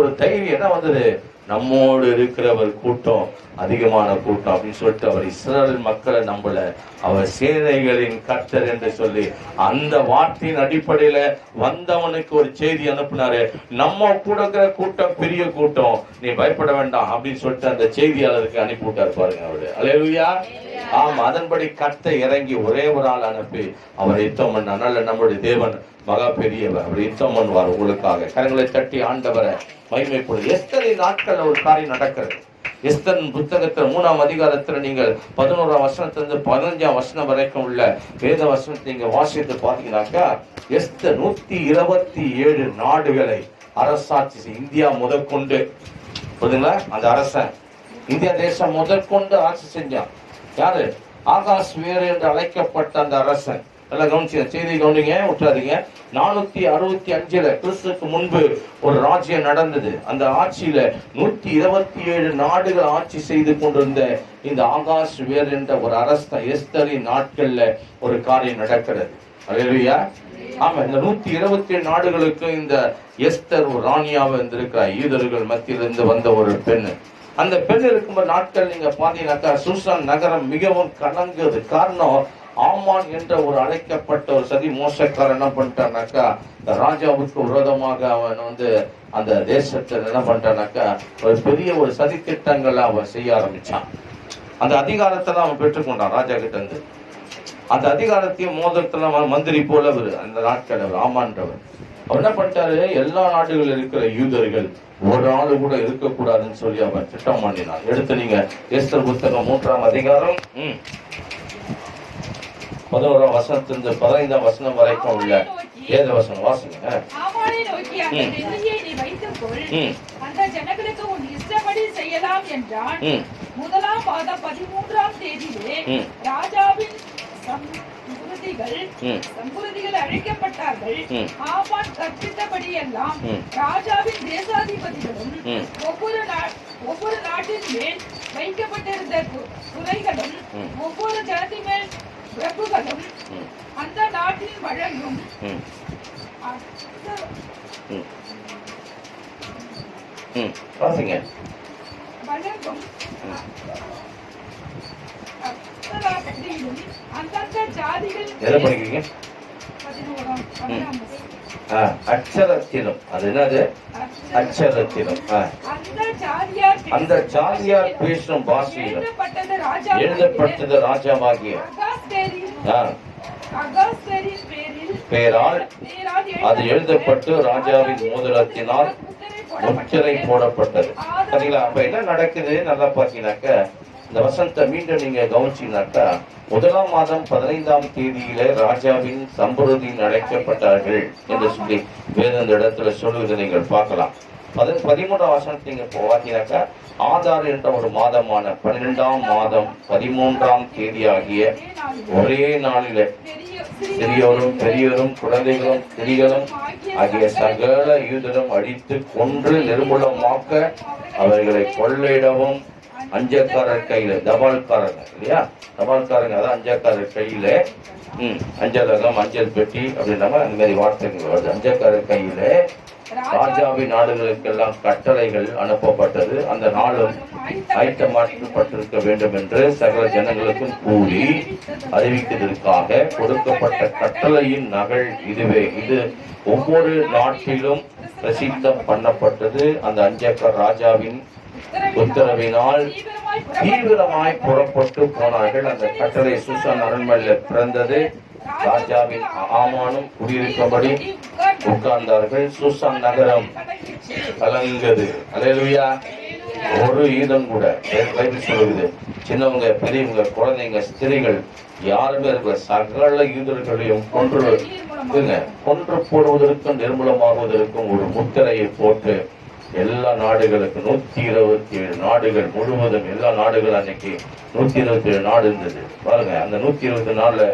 A: ஒரு தைரியம் என்ன வந்தது, நம்மோடு இருக்கிறவர் கூட்டம் அதிகமான கூட்டம் அப்படின்னு சொல்லிட்டு அவர் இஸ்ரவேல் மக்களை நம்பல, அவர் சேனைகளின் கர்த்தர் என்று சொல்லி அந்த வார்த்தையின் அடிப்படையில வந்தவனுக்கு ஒரு செய்தி அனுப்பினாரு, நம்ம கூட இருக்கிற கூட்டம் பெரிய கூட்டம், நீ பயப்பட வேண்டாம் அப்படின்னு சொல்லிட்டு அந்த செய்தியாளருக்கு அனுப்பி விட்டார் பாருங்க அவரு. அல்லேலூயா. ஆமா, அதன்படி கர்த்தர் இறங்கி ஒரே ஒரு ஆள் அனுப்பி அவர் யுத்தம் பண்ண. அதனால நம்முடைய தேவன் மகா பெரியவர், அவர் யுத்தம் பண்ணுவார் உங்களுக்காக. கரங்களை தட்டி ஆண்டவரை மகிமைப்படும். எஸ்தரின் நாட்கள்ல ஒரு காரியம் நடக்கிறது. எஸ்தரின் புத்தகத்துல 3ஆம் அதிகாரத்துல நீங்கள் 11ஆம் வசனத்திலிருந்து 15ஆம் வசனம் வரைக்கும் உள்ள வேத வசனத்தை நீங்க வாசித்து பாத்தீங்கன்னாக்கா, எஸ்தர் 127 நாடுகளை அரசாட்சி இந்தியா முதற்கொண்டு, புரியுதுங்களா, அந்த அரசன் இந்தியா தேசம் முதற்கொண்டு ஆட்சி செஞ்சான். யாரு? ஆகாஸ்வேரு என்று அழைக்கப்பட்ட அந்த அரசன். நல்லா கவனிச்சு செய்தி கவனிங்க, விட்டுறாதீங்க. 465 கிறிஸ்துக்கு முன்பு ஒரு ராஜ்யம் நடந்தது. அந்த ஆட்சியில 127 நாடுகள் ஆட்சி செய்து கொண்டிருந்த இந்த ஆகாஸ்வேரு என்ற ஒரு அரசன் எஸ்தரின் நாட்கள்ல ஒரு காரியம் நடக்கிறது. அல்லேலூயா. ஆமா, இந்த 127 நாடுகளுக்கு இந்த எஸ்தர் ஒரு ராணியாக இருந்திருக்கிறார். யூதர்கள் மத்தியிலிருந்து வந்த ஒரு பெண். அந்த பெண் இருக்கும்போது நாட்கள் நீங்க பாத்தீங்கன்னாக்கா சூசான் நகரம் மிகவும் கலங்குது. காரணம், ஆமான் என்ற ஒரு அழைக்கப்பட்ட ஒரு சதி மோசக்காரன் என்ன பண்ணிட்டானாக்கா, இந்த ராஜாவுக்கு விரோதமாக அவன் அந்த தேசத்தில் என்ன பண்ணிட்டானாக்கா ஒரு பெரிய ஒரு சதி திட்டங்களை அவன் செய்ய ஆரம்பிச்சான். அந்த அதிகாரத்தை அவன் பெற்றுக்கொண்டான் ராஜா கிட்ட இருந்து. அந்த அதிகாரத்தையும் மோதிரத்துல மந்திரி போல அந்த நாட்கள் ஆமான்றவர் அவர் என்ன பண்ணிட்டாரு, எல்லா நாடுகளில் இருக்கிற யூதர்கள் ஒரு ஆளு கூட இருக்கக்கூடாதுன்னு சொல்லி அவன் திட்டம் பண்ணினான். எடுத்து நீங்க எஸ்தர் புத்தகம் 3ஆம் அதிகாரம் 11ஆம் வசனத்திலிருந்து 15ஆம் வசனம் வரைக்கும் உள்ள வேத வசனம் வாசிங்க.
B: ஆமானை நோக்கி அந்த வெள்ளியை நீ வைத்துக்கொள், அந்த ஜனங்களுக்கு உன் இஷ்டப்படி செய்யலாம் என்றான். 1ஆம் மாதம் 13ஆம் தேதியிலே ராஜாவின் சம்புருதிகள் அழைக்கப்பட்டார்கள். ஆமான் கற்பித்தபடி எல்லாம் ராஜாவின் தேசாதிபதிகளும் ஒவ்வொரு நாட்டின் மேல் வைக்கப்பட்டிருந்த குறைகளும் ஒவ்வொரு ஜனத்தின் மேல் பிரபுகளும் அந்த நாட்டில் வழங்கும் அந்தந்த ஜாதிகள்
A: அச்சரத்திலும், அது என்னது அச்சரத்திலும் அந்த ஜாதியார் பேசும் பாஷையிலும் எழுதப்பட்டது ராஜாவாகிய பேரால் அது எழுதப்பட்டு ராஜாவின் மோதிரத்தினால் முத்திரை போடப்பட்டது. சரிங்களா? அப்ப என்ன நடக்குது நல்லா பாத்தீங்கன்னாக்க, இந்த வசனத்தை மீண்டும் நீங்க கவனிச்சீங்கன்னாக்கா, 1ஆம் மாதம் 15ஆம் தேதியில ராஜாவின் சம்புருதியில் அழைக்கப்பட்டார்கள் என்று சொல்லி வேத இந்த இடத்துல சொல்லுவதை நீங்கள் பார்க்கலாம். 13ஆம் வசனத்தை நீங்க பார்த்தீங்கன்னாக்கா, ஆதார் என்ற ஒரு மாதமான 12ஆம் மாதம் 13ஆம் தேதி ஆகிய ஒரே நாளில சிறியோரும் பெரியோரும் குழந்தைகளும் ஸ்திரீகளும் ஆகிய சகல யூதரும் அடித்து கொன்று நிர்மூலமாக்க அவர்களை கொள்ளையிடவும் அஞ்சக்காரர் கையில, தபால்காரங்க இல்லையா, தபால்காரங்க அதான் அஞ்சக்காரர் கையில அஞ்சலகம் அஞ்சல் பெட்டி அப்படின்ற அந்த மாதிரி வார்த்தைகள் வருது. அஞ்சக்காரர் கையில ராஜாவின் நாடுகளுக்கெல்லாம் கட்டளைகள் அனுப்பப்பட்டது. அந்த நாளும் ஆயத்தமாக்கப்பட்டிருக்க வேண்டும் என்று சகல ஜனங்களுக்கும் கூறி அறிவிக்கிறதுக்காக கொடுக்கப்பட்ட கட்டளையின் நகல் இதுவே. இது ஒவ்வொரு நாட்டிலும் பிரசித்தம் பண்ணப்பட்டது. அந்த அஞ்சக்கர் ராஜாவின் உத்தரவினால் தீவிரமாய் புறப்பட்டு போனார்கள். அந்த கட்டளை சூசான் அரண்மனையில் பிறந்தது. ராஜாவின் ஆமானும் குடியிருக்கும்படி உட்கார்ந்தார்கள். சூசான் நகரம் கலங்கது. அல்லேலூயா. ஒரு ஈதம் கூட பைபிள் சொல்லுது, சின்னவங்க பெரியவங்க குழந்தைங்க ஸ்திரீகள் யாருமே இருக்கிற சகல யூதர்களையும் கொன்று போடுவதற்கும் நிர்மூலமாகுவதற்கும் ஒரு முத்திரையை போட்டு எல்லா நாடுகளுக்கும் 127 நாடுகள் முழுவதும் எல்லா நாடுகளும் அன்னைக்கு 127 நாடு இருந்தது பாருங்க. அந்த 124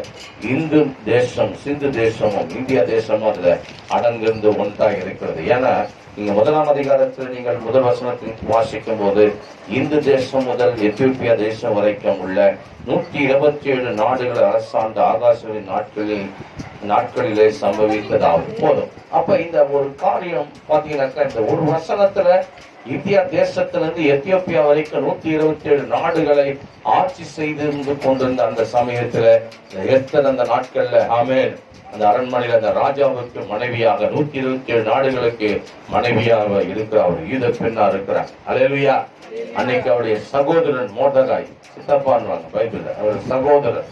A: இந்து தேசம் சிந்து தேசமும் இந்தியா தேசமும் அதுல அடங்கிருந்து ஒன்றாக இருக்கிறது. ஏன்னா நீங்க 1ஆம் அதிகாரத்தில் நீங்கள் முதல் வசனத்தில் வாசிக்கும் போது இந்து தேசம் முதல் எத்தியோப்பியா தேசம் வரைக்கும் உள்ள 127 நாடுகள் அரசாண்ட ஆகாசவின் நாட்களிலே சம்பவித்ததாகும் போதும். அப்ப இந்த ஒரு காரியம் பாத்தீங்கன்னாக்கா இந்த ஒரு வசனத்துல இந்தியா தேசத்திலிருந்து எத்தியோப்பியா வரைக்கும் 127 நாடுகளை ஆட்சி செய்து கொண்டிருந்த அந்த சமயத்துல அந்த நாட்கள்ல ஆமென் அந்த அரண்மனையில் அந்த ராஜாவுக்கு மனைவியாக 127 நாடுகளுக்கு மனைவியாக இருக்கிற அவர் யூத பெண்ணா இருக்கிறார். அல்லேலூயா. அன்னைக்கு அவருடைய சகோதரன் மோர்தெகாய், சித்தப்பான்வாங்க பைபிள்ல, அவர் சகோதரர்.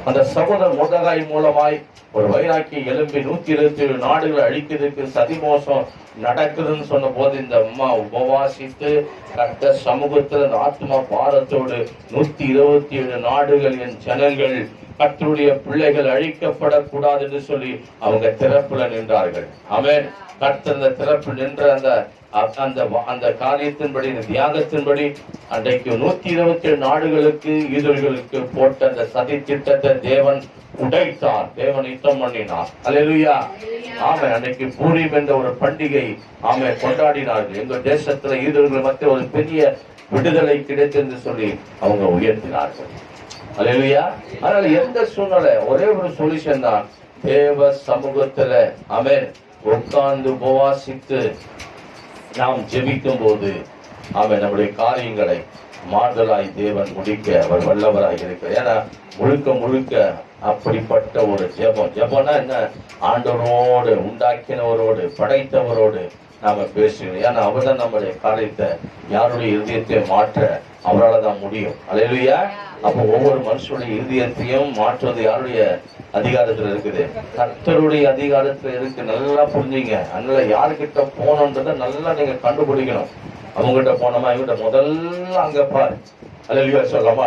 A: அந்த சகோதரர் மோர்தெகாய் மூலமாய் ஒரு வைராக்கி எழும்பி 127 நாடுகளை அழிக்கிறதுக்கு சதிமோசம் நடக்குதுன்னு சொன்ன போது இந்த அம்மா உபவாசித்து கட்ட சமூகத்தில் அந்த ஆத்மா பாரத்தோடு 127 நாடுகள் என் ஜனங்கள் கர்த்தருடைய பிள்ளைகள் அழிக்கப்படக்கூடாது என்று சொல்லி அவங்க திறப்புல நின்றார்கள். ஆமென். கர்த்தர் அந்த திறப்பு நின்ற அந்த காரியத்தின்படி தியாகத்தின்படி அன்றைக்கு 127 நாடுகளுக்கு யூதர்களுக்கு போட்ட அந்த சதி திட்டத்தை தேவன் உடைத்தார். தேவன் யுத்தம் பண்ணினார். அல்லேலூயா. ஆமென். அன்னைக்கு பூரீம் என்ற ஒரு பண்டிகை ஆமென் கொண்டாடினார்கள். எங்க தேசத்துல யூதர்கள் மத்திய ஒரு பெரிய விடுதலை கிடைத்து என்று சொல்லி அவங்க உயர்த்தினார்கள். அல்லேலூயா. அதனால எந்த சூழ்நிலை ஒரே ஒரு சொல்யூஷன் தான், தேவ சமூகத்துல ஆமென் உட்கார்ந்து உபவாசித்து நாம் ஜெபிக்கும் போது ஆமென் நம்முடைய காரியங்களை மாறுதலாய் தேவன் முடிக்க அவர் வல்லவராய் இருக்கிறார். ஏன்னா முழுக்க அப்படிப்பட்ட ஒரு ஜெபம்னா என்ன, ஆண்டவரோடு உண்டாக்கினவரோடு படைத்தவரோடு நாம பேசுகிறோம். ஏன்னா அவர் தான் நம்முடைய காரியத்தை யாருடைய இருதயத்தை மாற்ற அவரால் தான் முடியும். அல்லேலூயா. அப்போ ஒவ்வொரு மனுஷனுடைய இருதயத்தையும் மாற்றுவது யாருடைய அதிகாரத்துல இருக்குது? கர்த்தருடைய அதிகாரத்துல இருக்கு. நல்லா புரிஞ்சுங்க. அதனால யாருக்கிட்ட போனோன்றத நல்லா நீங்க கண்டுபிடிக்கணும். அவங்ககிட்ட போனோமா இவங்கிட்ட முதல்ல அங்க பாரு. அல்லேலூயா சொல்லலாமா?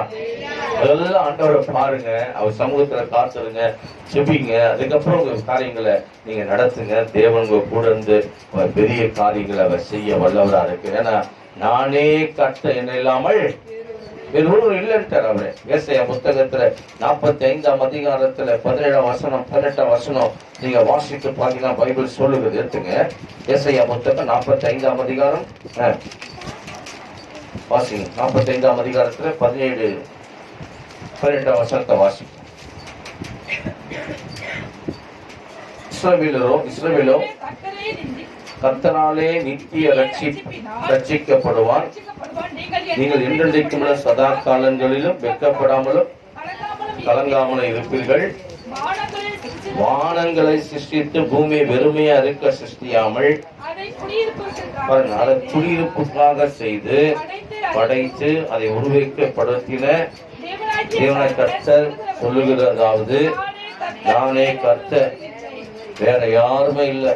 A: முதல்ல ஆண்டவரை பாருங்க, அவர் சமூகத்துல காத்துருங்க, செபிங்க. அதுக்கப்புறம் உங்க காரியங்களை நீங்க நடத்துங்க. தேவன் உங்க கூட இருந்து பெரிய காரியங்களை அவர் செய்ய வல்லவரா இருக்கு. ஏன்னா நானே கட்ட என்ன இல்லாமல் வேறு ஒருவர் இல்லைன்ட்டார் அவரு. ஏசாயா புத்தகத்துல 45ஆம் அதிகாரத்துல 17ஆம் வசனம் 18ஆம் வசனம் நீங்க வாசித்து பாத்தீங்கன்னா பைபிள் சொல்லுகிறது. எடுத்துங்க ஏசாயா புத்தகம் 45ஆம் அதிகாரம் வாசிங்க. 45ஆம் அதிகாரத்துல 17 18ஆம் வசனத்தை வாசிங்க. இஸ்ரவேலோ கர்த்தராலே நித்திய ரட்சிக்கப்படுவான். நீங்கள் என்றென்றைக்கும் சதா காலங்களிலும் வெட்கப்படாமலும் கலங்காமலும் இருப்பீர்கள். வானங்களை சிருஷ்டித்து பூமியை வெறுமையா இருக்க சிருஷ்டியாமல் அதை குடியிருப்புக்காக செய்து படைத்து அதை உருவாக்கப்படுத்தின தேவனாய் கர்த்தர் சொல்லுகிறதாவது, நானே கர்த்தர், வேற யாருமே இல்லை.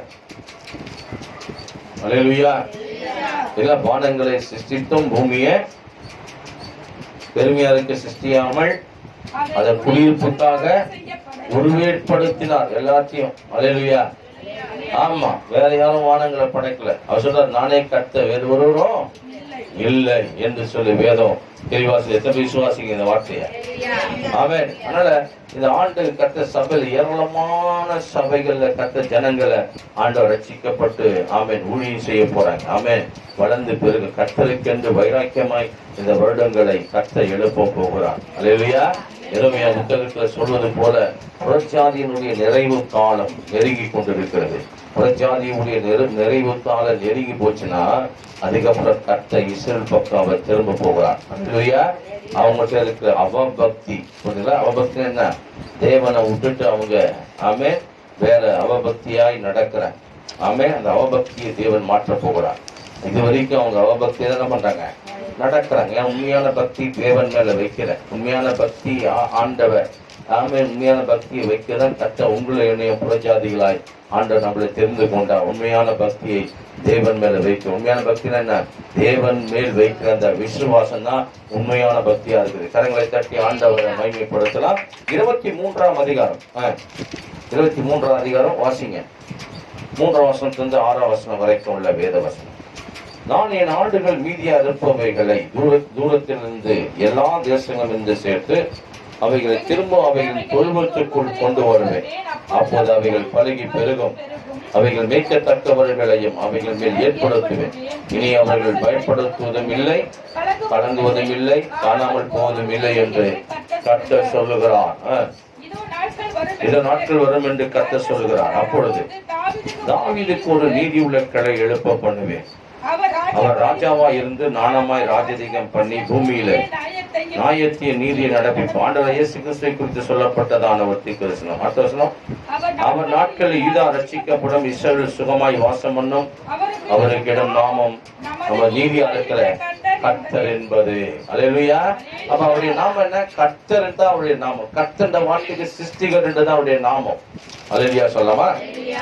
A: அல்லேலூயா. எல்லா வானங்களை சிருஷ்டித்தும் பூமியை பெருமையா இருக்க சிருஷ்டியாமல் அதை குடியிருப்புக்காக உருவேற்படுத்தினார் எல்லாத்தையும். அல்லேலூயா. ஆமா, வேற யாரும் வானங்களை படைக்கல. அவர் சொல்றார், நானே கர்த்தர், வேறு ஒருவரும் இல்லை என்று சொல்லி வேதம் தெளிவாசி. எத்தனை விசுவாசிங்க இந்த வார்த்தைய? ஆமென். அதனால இந்த ஆண்டு கர்த்தர் சபையில் ஏராளமான சபைகள்ல கர்த்தர் ஜனங்களை ஆண்டவர் ரட்சிக்கப்பட்டு ஆமென் ஊழியம் செய்ய போறாங்க. ஆமென். வளர்ந்து பிறகு கர்த்தருக்கென்று வைராக்கியமாய் இந்த வருடங்களை கர்த்தர் எழுப்ப போகிறார். அல்லேலூயா. எரேமியா புத்தகத்துல சொல்வது போல புறஜாதியினுடைய நிறைவு காலம் நெருங்கி கொண்டிருக்கிறது. புறஜாதியுடைய நிறைவு காலம் நெருங்கி போச்சுன்னா அதுக்கப்புறம் கர்த்தர் இஸ்ரவேல் பக்கம் அவர் திரும்ப போகிறார். அல்லேலூயா. அவங்ககிட்ட இருக்கிற அவபக்தி, அவபக்தி என்ன, தேவனை விட்டுட்டு அவங்க ஆமென் வேற அவபக்தியாய் நடக்கிறாங்க. ஆமென். அந்த அவபக்தியை தேவன் மாற்ற போகிறார். இது வரைக்கும் அவங்க அவபக்தி தானே பண்றாங்க, நடக்கிறாங்க. ஏன் உண்மையான பக்தி தேவன் மேல வைக்கிற உண்மையான பக்தி ஆண்டவர் உண்மையான பக்தியை வைக்கிறதான் கட்ட உங்களை என்னையும் புறஜாதிகளாய் ஆண்டவர் நம்மளை தெரிந்து கொண்டா. உண்மையான பக்தியை தேவன் மேல வைக்க. உண்மையான பக்தினா என்ன? தேவன் மேல் வைக்கிற அந்த விசுவாசம் தான் உண்மையான பக்தியா இருக்குது. கரங்களை தட்டி ஆண்டவரை மகிமைப்படுத்தலாம். 23ஆம் அதிகாரம் 23ஆம் அதிகாரம் வாசிங்க. 3ஆம் வசனத்திலிருந்து 6ஆம் வசனம் வரைக்கும் உள்ள வேத வசனம். நான் என் ஆண்டுகள் மீதியா இருப்பவைகளை தூரத்திலிருந்து எல்லா தேசங்களிலிருந்து சேர்த்து அவைகளை திரும்ப அவைகளின் தொழுவத்துக்குள் கொண்டு வருவேன். அப்போது அவைகள் பழகி பெருகும். அவைகள் மேய்க்கத்தக்கவர்களையும் அவைகள் மேல் ஏற்படுத்துவேன். இனி அவர்கள் பயன்படுத்துவதும் இல்லை, கலங்குவதும் இல்லை, காணாமல் போவதும் இல்லை என்று கர்த்தர் சொல்லுகிறார். இதோ நாட்கள் வரும் என்று கர்த்தர் சொல்லுகிறார். அப்பொழுது தாவீதுக்கு ஒரு நீதி உள்ள கிளை எழுப்ப பண்ணுவேன். அவர் ராஜாவா இருந்து நாணமாய் ராஜதிகம் பண்ணி பூமியில நியாயத்திய நீதியை நடப்பிப்பார். ஆண்டவர் இயேசு கிறிஸ்துவை குறித்து சொல்லப்பட்டதான ஒரு தீர்க்கதரிசனம். அடுத்த வசனம், அவர் நாட்களில் யூதா ரட்சிக்கப்படும், இஸ்ரவேல் சுகமாய் வாசம் பண்ணும், அவருக்கு இடம் நாமம் நம்ம நீதியாளர்கள கர்த்தர் என்பது. அல்லேலூயா. அப்ப அவருடைய நாமம் என்ன? கர்த்தர் தான் அவருடைய நாமம். கர்த்தர் வார்த்தைக்கு சிருஷ்டிகர் என்றுதான் அவருடைய நாமம். அல்லேலூயா சொல்லவா?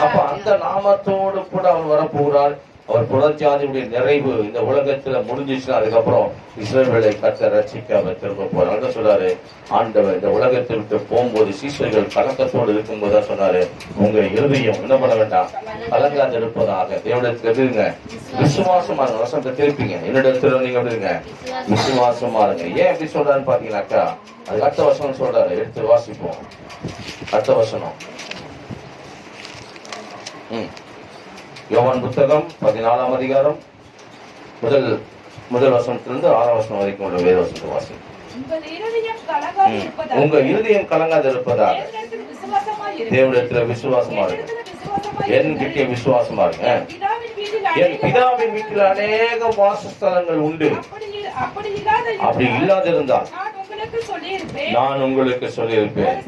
A: அப்ப அந்த நாமத்தோடு கூட அவர் வரப்போகிறார். அவர் புறஜாதியுடைய நிறைவு இந்த உலகத்துல முடிஞ்சிச்சுன்னா அதுக்கப்புறம் இஸ்ரவேலை கர்த்தர் ரட்சிக்க அவர் திரும்ப போறாங்க சொல்றாரு. ஆண்டவர் இந்த உலகத்தை விட்டு போகும்போது சீஷர்கள் கலக்கத்தோடு இருக்கும்போது தான் சொன்னாரு, உங்க இருதயம் என்ன பண்ண வேண்டாம், கலங்காது இருப்பதாக. தேவனிடத்துல இருங்க, விசுவாசமா இருங்க. வசனத்தை திருப்பிங்க, என்னிடத்துல நீங்க இருங்க, விசுவாசமா இருங்க. ஏன் எப்படி சொல்றாருன்னு பாத்தீங்கன்னாக்கா, அது அடுத்த வசனம் சொல்றாரு. எடுத்து வாசிப்போம். அடுத்த வசனம் யோவான் புத்தகம் 14ஆம் அதிகாரம் முதல் வசனத்திலிருந்து 6ஆம் வசனம் வரைக்கும் உள்ள வேத வசனத்தை வாசி. உங்க இருதயம் கலங்காது இருப்பதாக தேவனிடத்துல விசுவாசமா இருக்கு. என்கிட்ட விசுவாசமா இருக்கு. என் பிதாவின் வீட்டில் அநேக வாசஸ்தலங்கள் உண்டு. அப்படி இல்லாதிருந்தால் நான் உங்களுக்கு சொல்லியிருப்பேன்.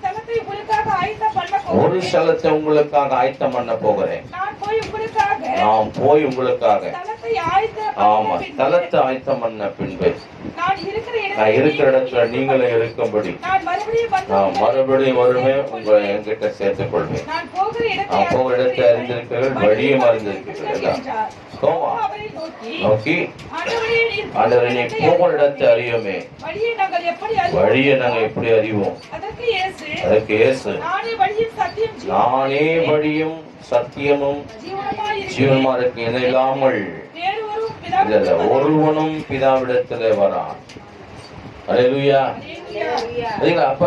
A: ஒரு ஸ்தலத்தை உங்களுக்காக ஆயத்தம் பண்ண போகிறேன். நான் போய் உங்களுக்காக ஆமா ஸ்தலத்தை ஆயத்தம் பண்ண பின்பு நான் இருக்கிற இடத்துல நீங்களே இருக்கும்படி நான் மறுபடியும் வருவேன், உங்களை என்கிட்ட சேர்த்துக் கொள்வேன். நான் போகிற இடத்தை அறிந்திருக்கிறீர்கள், வழியும் அறிந்திருக்கிறீர்கள். நோக்கி ஆண்டவரே நீ போகிற இடத்தை அறியோமே, வழியை நாங்க எப்படி அறிவோம்? அதற்கு இயேசு, நானே வழியும் சத்தியமும் ஜீவனுமா இருக்கு, என்ன இல்லாமல் ஒருவனும் பிதாவிடத்திலே வரான். அல்லேலூயா. அப்ப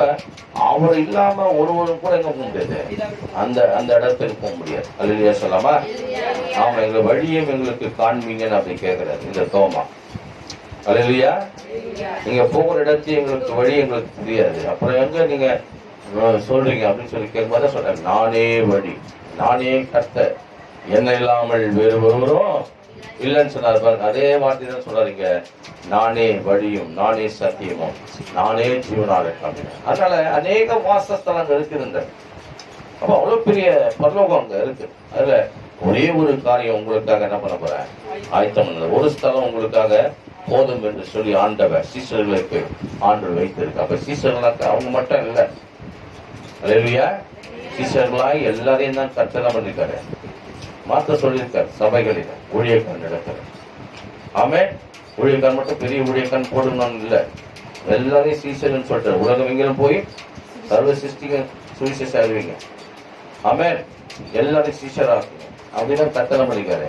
A: அவர் இல்லாம ஒருவரும் கூட எங்க போக முடியாது, அந்த இடத்துக்கு போக முடியாது. அல்லேலூயா சொல்லாமா? ஆமா, எங்க வழியும் எங்களுக்கு காண்பீங்கன்னு அப்படி கேட்கிறாரு இந்த தோமா. அல்லேலூயா. நீங்க போகிற இடத்தையும் எங்களுக்கு வழி எங்களுக்கு தெரியாது, அப்புறம் எங்க நீங்க சொல்றீங்க அப்படின்னு சொல்லி கேட்கும்போது சொல்றேன், நானே வழி, நானே கர்த்தர், என்ன இல்லாமல் வேறு ஒருவரும் இல்லைன்னு சொன்னார் பாருங்க. அதே வார்த்தை தான் சொல்றாருங்க, நானே வழியும் நானே சத்தியமும் நானே ஜீவனாக இருக்கேன். அதனால அநேக வாசஸ்தலங்கள் இருக்குதுங்க. அப்ப அவ்வளவு பெரிய பரலோகம் அங்க இருக்கு. அதுல ஒரே ஒரு காரியம் உங்களுக்காக என்ன பண்ண போறேன், ஆயத்தம் பண்ணல. ஒரு ஸ்தலம் உங்களுக்காக போதும் என்று சொல்லி ஆண்டவர் சீசர்களுக்கு ஆண்டவர் வைத்திருக்கு. அப்ப சீசர்களாக்க அவங்க மட்டும் இல்லை, அல்லேலூயா, சீசர்களாய் எல்லாரையும் தான் கர்த்தர் பண்ணிருக்காரு, மாத்த சொல்லியிருக்காரு. சபைகளில் ஊழியக்காரன் நடக்கிற ஆமே, ஊழியக்காரன் மட்டும் பெரிய ஊழியக்காரன் போடணும்னு இல்லை, எல்லாரையும் சீசர்ன்னு சொல்லிட்டாரு. உலகம் எங்கிலும் போய் சர்வ சிருஷ்டிக சுவிசேஷ அறிவிங்க. ஆமே, எல்லாரையும் சீசரா இருக்குங்க அப்படிதான் கர்த்தர் பண்ணிருக்காரு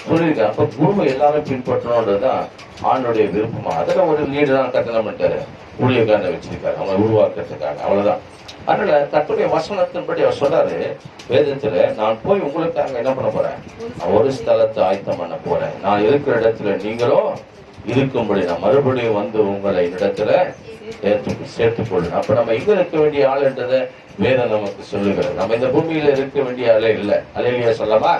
A: சொல்லியிருக்காரு. அப்ப குருவை எல்லாரும் பின்பற்றணும்ன்றதுதான் ஆண்டுடைய விருப்பமா. அதுல ஒரு லீடரான கர்த்தர் பண்ணிட்டாரு, ஊழியக்காரனை வச்சிருக்காரு அவங்க உருவாக்குறதுக்காக. அவ்வளவுதான். அதனால கர்த்தருடைய வசனத்தின்படி அவர் சொல்றாரு வேதத்துல, நான் போய் உங்களுக்காக என்ன பண்ண போறேன், ஒரு ஸ்தலத்தை ஆயத்தம் பண்ண போறேன். நான் இருக்கிற இடத்துல நீங்களும் இருக்கும்படி நான் மறுபடியும் வந்து உங்களை இடத்துல சேர்த்துக் கொள்ளும். அப்ப நம்ம இங்க இருக்க வேண்டிய ஆள் என்றதை வேதம் நமக்கு சொல்லுகிறது. நம்ம இந்த பூமியில இருக்க வேண்டிய ஆளே இல்லை. அல்லேலூயா சொல்லாமா?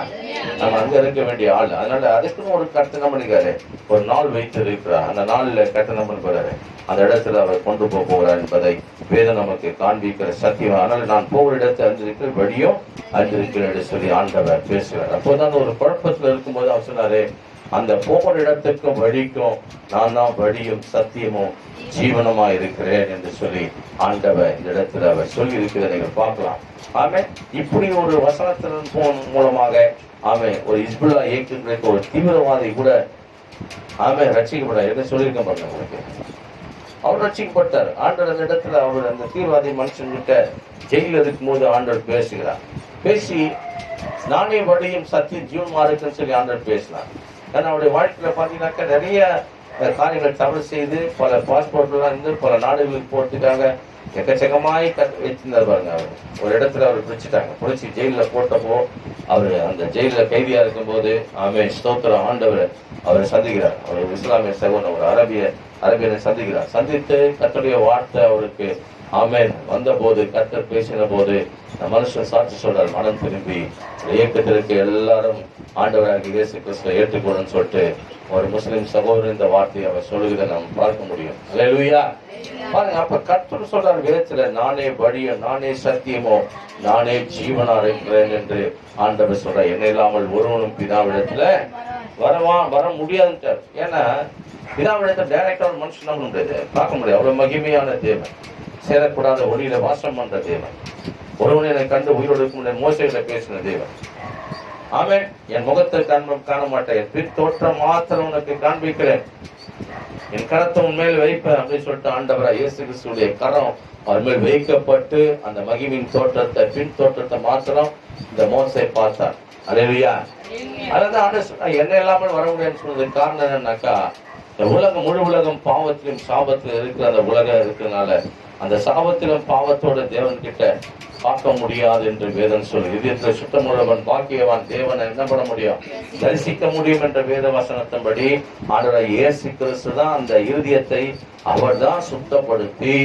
A: நம்ம அங்க இருக்க வேண்டிய ஆள். அதனால அதுக்குன்னு ஒரு கட்டணம் பண்ணிக்காரு, ஒரு நாள் வைத்து இருக்கிறார். அந்த நாள்ல கட்டணம் பண்ணுறாரு, அந்த இடத்துல அவர் கொண்டு போகிறார் என்பதை வேதம் நமக்கு காண்பிக்கிற சத்தியம். அதனால நான் போகிற இடத்தை அறிந்திருக்கிற வழியும் அறிந்திருக்கிறேன் என்று சொல்லி ஆண்டவர் பேசுகிறார். அப்போதான் ஒரு குழப்பத்துல இருக்கும்போது அவர் சொன்னாரு, அந்த போகிற இடத்துக்கும் வழிக்கும் நான் தான் வழியும் சத்தியமும் ஜீவனமா இருக்கிறேன் என்று சொல்லி ஆண்டவர் இந்த இடத்துல அவர் சொல்லி இருக்கிறத நீங்கள் பார்க்கலாம். ஆமே, இப்படி ஒரு வசனத்தின் மூலமாக ஆமே ஒரு இஸ்புல்லா இயக்கங்களுக்கு ஒரு தீவிரவாதி கூட ஆமே ரட்சிக்கப்பட என்ன சொல்லியிருக்க பாருங்க உங்களுக்கு. அவர் ரட்சிக்கப்பட்டார். ஆண்டவர் அந்த இடத்துல அவர் அந்த தீவிரவாதி மனுஷன் கிட்ட ஜெயில இருக்கும் போது ஆண்டவர் பேசுகிறார். பேசி நானே வழியும் சத்தியம் ஜீவனமா இருக்குன்னு சொல்லி ஆண்டவர் பேசினார். ஏன்னா அவருடைய வாழ்க்கையில பாத்தீங்கன்னாக்கா நிறைய காரியங்கள் தவறு செய்து பல பாஸ்போர்ட்லாம் இருந்து பல நாடுகளுக்கு போறதுக்காக எக்கச்சக்கமாய் வச்சிருந்தார் பாருங்க. அவர் ஒரு இடத்துல அவர் பிடிச்சிட்டாங்க. பிடிச்சி ஜெயிலில் போட்டப்போ அவர் அந்த ஜெயிலில் கைதியா இருக்கும்போது ஆமே ஸ்தோத்திரம் ஆண்டவர் அவரை சந்திக்கிறார். அவர் இஸ்லாமிய சகோதரன் ஒரு அரபியனை சந்திக்கிறார். சந்தித்து கர்த்தருடைய வார்த்தை அவருக்கு ஆமேன் வந்த போது கர்த்தர் பேசின போது மனுஷன் சாட்சி சொல்றார். மனம் திரும்பி இயக்கத்திற்கு எல்லாரும் ஆண்டவராக இயேசு கிறிஸ்துவை ஏற்றுக்கொள்ளுன்னு சொல்லிட்டு ஒரு முஸ்லிம் சகோதரன் இந்த வார்த்தையை அவர் சொல்லுகிறத நாம் பார்க்க முடியும். அல்லேலூயா. பாருங்க, அப்ப கர்த்தர் சொல்றார் வேதத்துல நானே வழியும் நானே சத்தியமோ நானே ஜீவனா இருக்கிறேன் என்று ஆண்டவர் சொல்ற. என்ன இல்லாமல் ஒருவனும் பிதாவிடத்துல வர முடியாதுன்ட்டார். ஏன்னா பிதாவிடத்துல டைரக்டா ஒரு மனுஷன் நம்ப முடியாது, பார்க்க முடியாது. அவ்வளவு மகிமையான தேவன், சேரக்கூடாத ஒளியில வாசம் பண்ற தேவன், ஒருவனை என்னை கண்டு உயிரோடு இருக்க மோசையில பேசின தேவன். ஆமென். என் முகத்தை காண மாட்டேன், என் பின் தோற்றம் மாத்திரம் உனக்கு காண்பிக்கிறேன், என் கரத்தை உண்மையில் வைப்பேன் அப்படின்னு சொல்லிட்டு ஆண்டவரா இயேசு கிறிஸ்துடைய கரம் அவர் மேல் வைக்கப்பட்டு அந்த மகிமின் தோற்றத்தை பின் தோற்றத்தை மாத்திரம் இந்த மோசை பார்த்தார். அல்லேலூயா. அதான் என்ன இல்லாமல் வர முடியாதுன்னு சொன்னதுக்கு காரணம் என்னன்னாக்கா, இந்த உலகம் முழு உலகம் பாவத்திலும் சாபத்திலும் இருக்கிற அந்த உலகம் இருக்கிறதுனால அந்த சாபத்திலும் பாவத்தோட தேவன் கிட்ட பார்க்க முடியாது என்று வேதம் சொல்லு. இதயத்தில் சுத்தமுள்ளவன் பாக்கியவான் தேவனை என்ன பண்ண முடியும், தரிசிக்க முடியும் என்ற வேத வசனத்தின்படி ஆண்டவர் இயேசு கிறிஸ்து தான் அந்த இருதயத்தை அவர் தான் சுத்தப்படுத்தி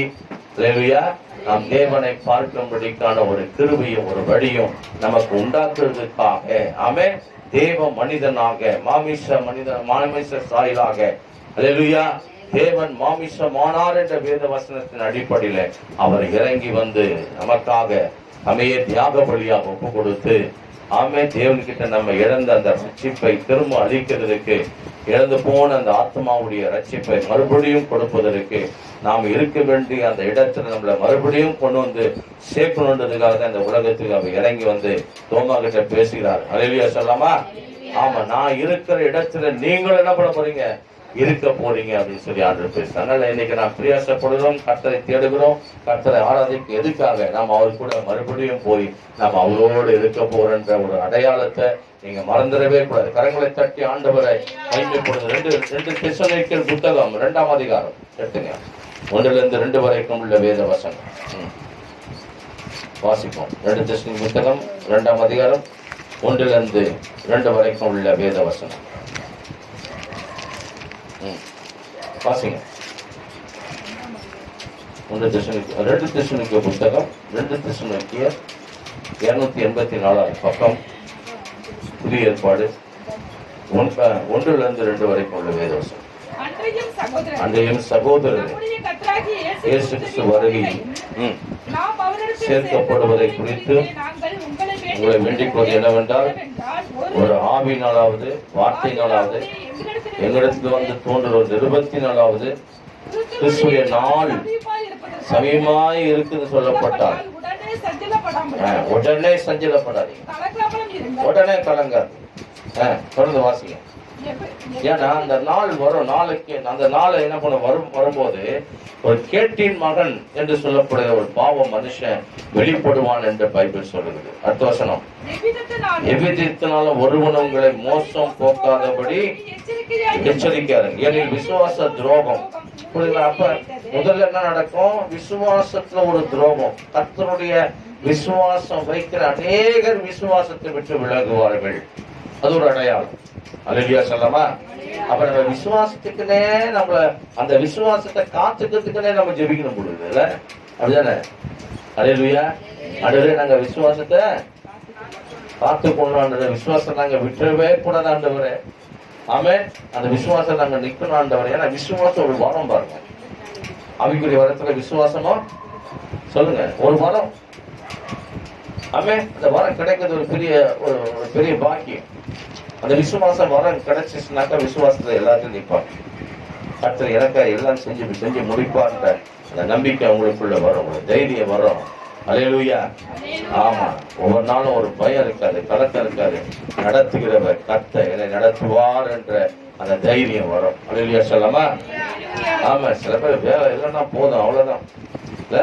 A: நாம் தேவனை பார்க்கும்படிக்கான ஒரு கிருபையும் ஒரு வழியும் நமக்கு உண்டாக்குறதுக்காக ஆமே தேவ மனிதனாக மாமிச சாயலாக அல்லேலூயா தேவன் மாமிசமானார் என்ற வேத வசனத்தின் அடிப்படையில அவர் இறங்கி வந்து நமக்காக அமைய தியாக பலியாக ஒப்பு கொடுத்து ஆமே தேவன்கிட்ட நம்ம இழந்த அந்த ரட்சிப்பை திரும்ப அளிக்கிறதுக்கு, இழந்து போன அந்த ஆத்மாவுடைய ரட்சிப்பை மறுபடியும் கொடுப்பதற்கு நாம் இருக்க வேண்டிய அந்த இடத்துல நம்மளை மறுபடியும் கொண்டு வந்து சேர்க்கணுன்றதுக்காக தான் இந்த உலகத்துக்கு அவர் இறங்கி வந்து தோமா கிட்ட பேசுகிறார். அல்லேலூயா சொல்லாமா? ஆமா, நான் இருக்கிற இடத்துல நீங்களும் என்ன பண்ண போறீங்க, இருக்க போறீங்க அப்படின்னு சொல்லி ஆண்டவர் பேசுறாங்க. அதனால இன்னைக்கு நாம் பிரயாசப்படுகிறோம், கர்த்தரை தேடுகிறோம், கர்த்தரை ஆராதிக்க எதுக்காக நாம் அவர் கூட மறுபடியும் போய் நாம் அவரோடு இருக்க போறன்ற ஒரு அடையாளத்தை நீங்க மறந்துடவே கூடாது. கரங்களை தட்டி ஆண்டவரை மகிமைப்படுது. ரெண்டு தெசலோனிக்கேயர் புத்தகம் 2ஆம் அதிகாரம் எடுத்துங்க, 1-2 வரைக்கும் உள்ள வேத வசனம் வாசிப்போம். 2 தெசலோனிக்கேயர் புத்தகம் 2ஆம் அதிகாரம் 1-2 வரைக்கும் உள்ள வேத வசனம் வாசிங்க. 2 தெசலோனிக்கேயர் புத்தகம் 2 தெசலோனிக்கேயர் 284 பக்கம், புதிய ஏற்பாடு 1-2 வரைக்கும் உள்ள வேத வசனம். அன்றையும் சகோதரர் இயேசு கிறிஸ்து வருகையில் சேர்க்கப்படுவதை குறித்து உங்களை வேண்டிக் கொள்வது என்னவென்றால், ஒரு ஆவியினாலாவது வார்த்தையினாலாவது எங்களிடத்தில் வந்து தோன்றுற 24வது கிறிஸ்துடைய நாள் சமயமாய் இருக்குது சொல்லப்பட்டால் உடனே சஞ்சலப்படாதீங்க, உடனே கலங்காது. தொடர்ந்து வாசிங்க. ஏன்னா அந்த நாள் வரும், நாளைக்கு அந்த நாளை என்ன பண்ண வரும்போது ஒரு கேட்டின் மகன் என்று சொல்லப்படுகிற ஒரு பாவ மனுஷன் வெளிப்படுவான் என்று பைபிள் சொல்லுகிறது. அடுத்த வசனம், எவ்விதத்தினாலும் ஒருவன் உங்களை மோசம் போக்காதபடி எச்சரிக்கையாருங்க, ஏனில் விசுவாச துரோகம். அப்ப முதல்ல என்ன நடக்கும், விசுவாசத்துல ஒரு துரோகம். கர்த்தருடைய விசுவாசம் வைக்கிற அநேகர் விசுவாசத்தை விட்டு விலகுவார்கள், அது ஒரு அடையாளம். அல்லேலூயா சொல்லலாமா? அப்ப நம்ம விசுவாசத்துக்குனே நம்மள அந்த விசுவாசத்தை காத்துக்கிறதுக்குனே நம்ம ஜெபிக்கணும் பொழுது இல்ல, அப்படிதானே? அல்லேலூயா. ஆண்டவரே நாங்க விசுவாசத்தை காத்துக்கொள்ளணும், ஆண்டவரே விசுவாசம் நாங்க விட்டுறவே கூடாது ஆண்டவரே. ஆமே, அந்த விசுவாசம் நாங்க நிக்கணும் ஆண்டவரே. ஏன்னா விசுவாசம் ஒரு வரம் பாருங்க, ஆவிக்குரிய வரத்துல விசுவாசமும் சொல்லுங்க ஒரு வரம். ஆமே, அந்த வரம் கிடைக்கிறது ஒரு பெரிய பாக்கியம். அந்த விசுவாசம் வரம் கிடைச்சிச்சுனாக்கா விசுவாசத்துல எல்லாத்தையும் நிற்பாங்க. கர்த்தர் எனக்கு எல்லாம் செஞ்சு முடிப்பார்ன்ற அந்த நம்பிக்கை அவங்களுக்குள்ள வரும், ஒரு தைரியம் வரும். அல்லேலூயா. ஆமா, ஒவ்வொரு நாளும் ஒரு பயம் இருக்காது, கலக்கம் இருக்காது. நடத்துகிறவர் கர்த்தர் என்னை நடத்துவார் என்ற அந்த தைரியம் வரும். அல்லேலூயா சொல்லலாமா? ஆமா, சில பேர் வேலை இல்லைன்னா போதும் அவ்வளவுதான், இல்ல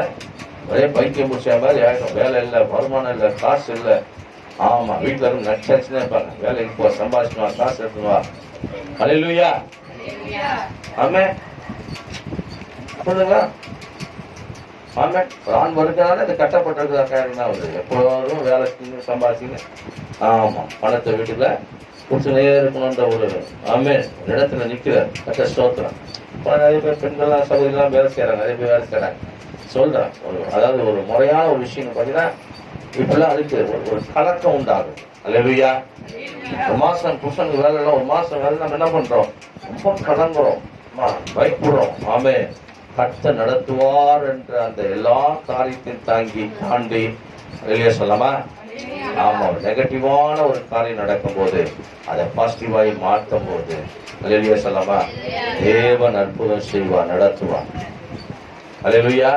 A: ஒரே பைத்தியம் முடிச்ச மாதிரி ஆயிடும். வேலை இல்லை, வருமானம் இல்லை, காசு இல்லை. ஆமா, வீட்டுல இருந்து நடிச்சாச்சுன்னே இருப்பாங்க. வேலைக்கு போ, சம்பாதிச்சுவா, காசு எடுத்துவா. அல்லேலூயா. ஆமே சொல்லுங்க. ஆமே, ஒரு ஆண் வருகிறனால இந்த கட்டப்பட்டிருக்கிற காரணம் தான் வருது. எப்போதும் வேலை செஞ்சு சம்பாதிச்சுன்னு ஆமா பணத்தை வீட்டுல குடிச்சுனே இருக்கணும்ன்ற ஒரு ஆமே இடத்துல நிக்கிற கட்ட ஸ்தோத்திரம். நிறைய பேர் பெண்கள்லாம் சகோதரிலாம் வேலை செய்யறாங்க, நிறைய பேர் வேலை செய்யறாங்க. சொல்றேன், அதாவது ஒரு முறையான ஒரு விஷயம் பார்த்தீங்கன்னா இப்பெல்லாம் அதுக்கு ஒரு கலக்கம் உண்டாகும். அல்லேலூயா. ஒரு மாசம் புருஷனுக்கு வேலை இல்லை, ஒரு மாசம் வேலை நம்ம என்ன பண்றோம், ரொம்ப கலங்குறோம், பயப்படுறோம். ஆமே, கர்த்தர் நடத்துவார் என்ற அந்த எல்லா காரியத்தையும் தாண்டி வெளியே சொல்லாமா? ஆமா, நெகட்டிவான ஒரு காரியம் நடக்கும் போது அதை பாசிட்டிவாய் மாற்றும் போது வெளியே சொல்லாமா? தேவன் அற்புதம் செய்வார், நடத்துவார். அல்லேலூயா.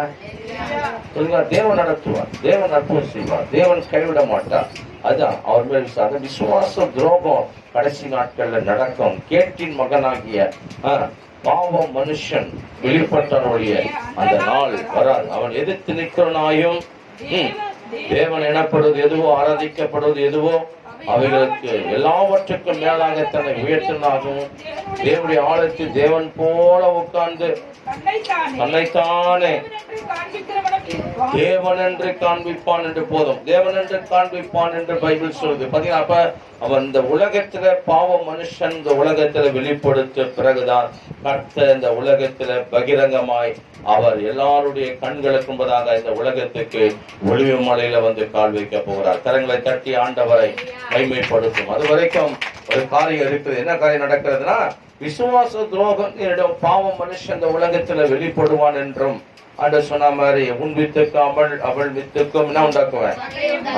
A: சொல்லுங்க, தேவன் நடத்துவார், தேவன் அற்புதம் செய்வார், தேவன் கைவிட மாட்டார். அதுதான் அவர் மேல் விசுவாசம். விசுவாச துரோகம் கடைசி நாட்கள்ல நடக்கும். கேட்டின் மகனாகிய பாவம் மனுஷன் வெளிப்பட்டவருடைய அந்த நாள் வராது. அவன் எதிர்த்து நிற்கிறனாயும் தேவன் எனப்படுவது எதுவோ, ஆராதிக்கப்படுவது எதுவோ அவைகளுக்கு எல்லாவற்றுக்கும் மேலாக தன்னை உயர்த்தினாகவும் தேவனுடைய ஆழத்தில் தேவன் போல உட்கார்ந்து தன்னைத்தானே தேவன் என்று காண்பிப்பான் என்று போதும். தேவன் என்று காண்பிப்பான் என்று பைபிள் சொல்லுது. பாத்தீங்கன்னா அப்ப அவன் இந்த உலகத்துல பாவ மனுஷன் இந்த உலகத்துல வெளிப்படுத்த பிறகுதான் கர்த்தர் இந்த உலகத்துல பகிரங்கமாய் அவர் எல்லாருடைய கண்களுக்கு முன்பதாக இந்த உலகத்துக்கு ஒளிவு மலையில வந்து கால் வைக்க போகிறார். கரங்களை தட்டி ஆண்டவரை மகிமைப்படுத்தும். அது வரைக்கும் ஒரு காரியம் இருக்குது. என்ன காரியம் நடக்கிறதுனா, விசுவாச துரோகம் பாவ மனுஷன் இந்த உலகத்துல வெளிப்படுவான் என்றும் ஆண்டு சொன்ன மாதிரி உன் வித்துக்கு அவள் வித்துக்கும் என்ன உண்டாக்குவேன்?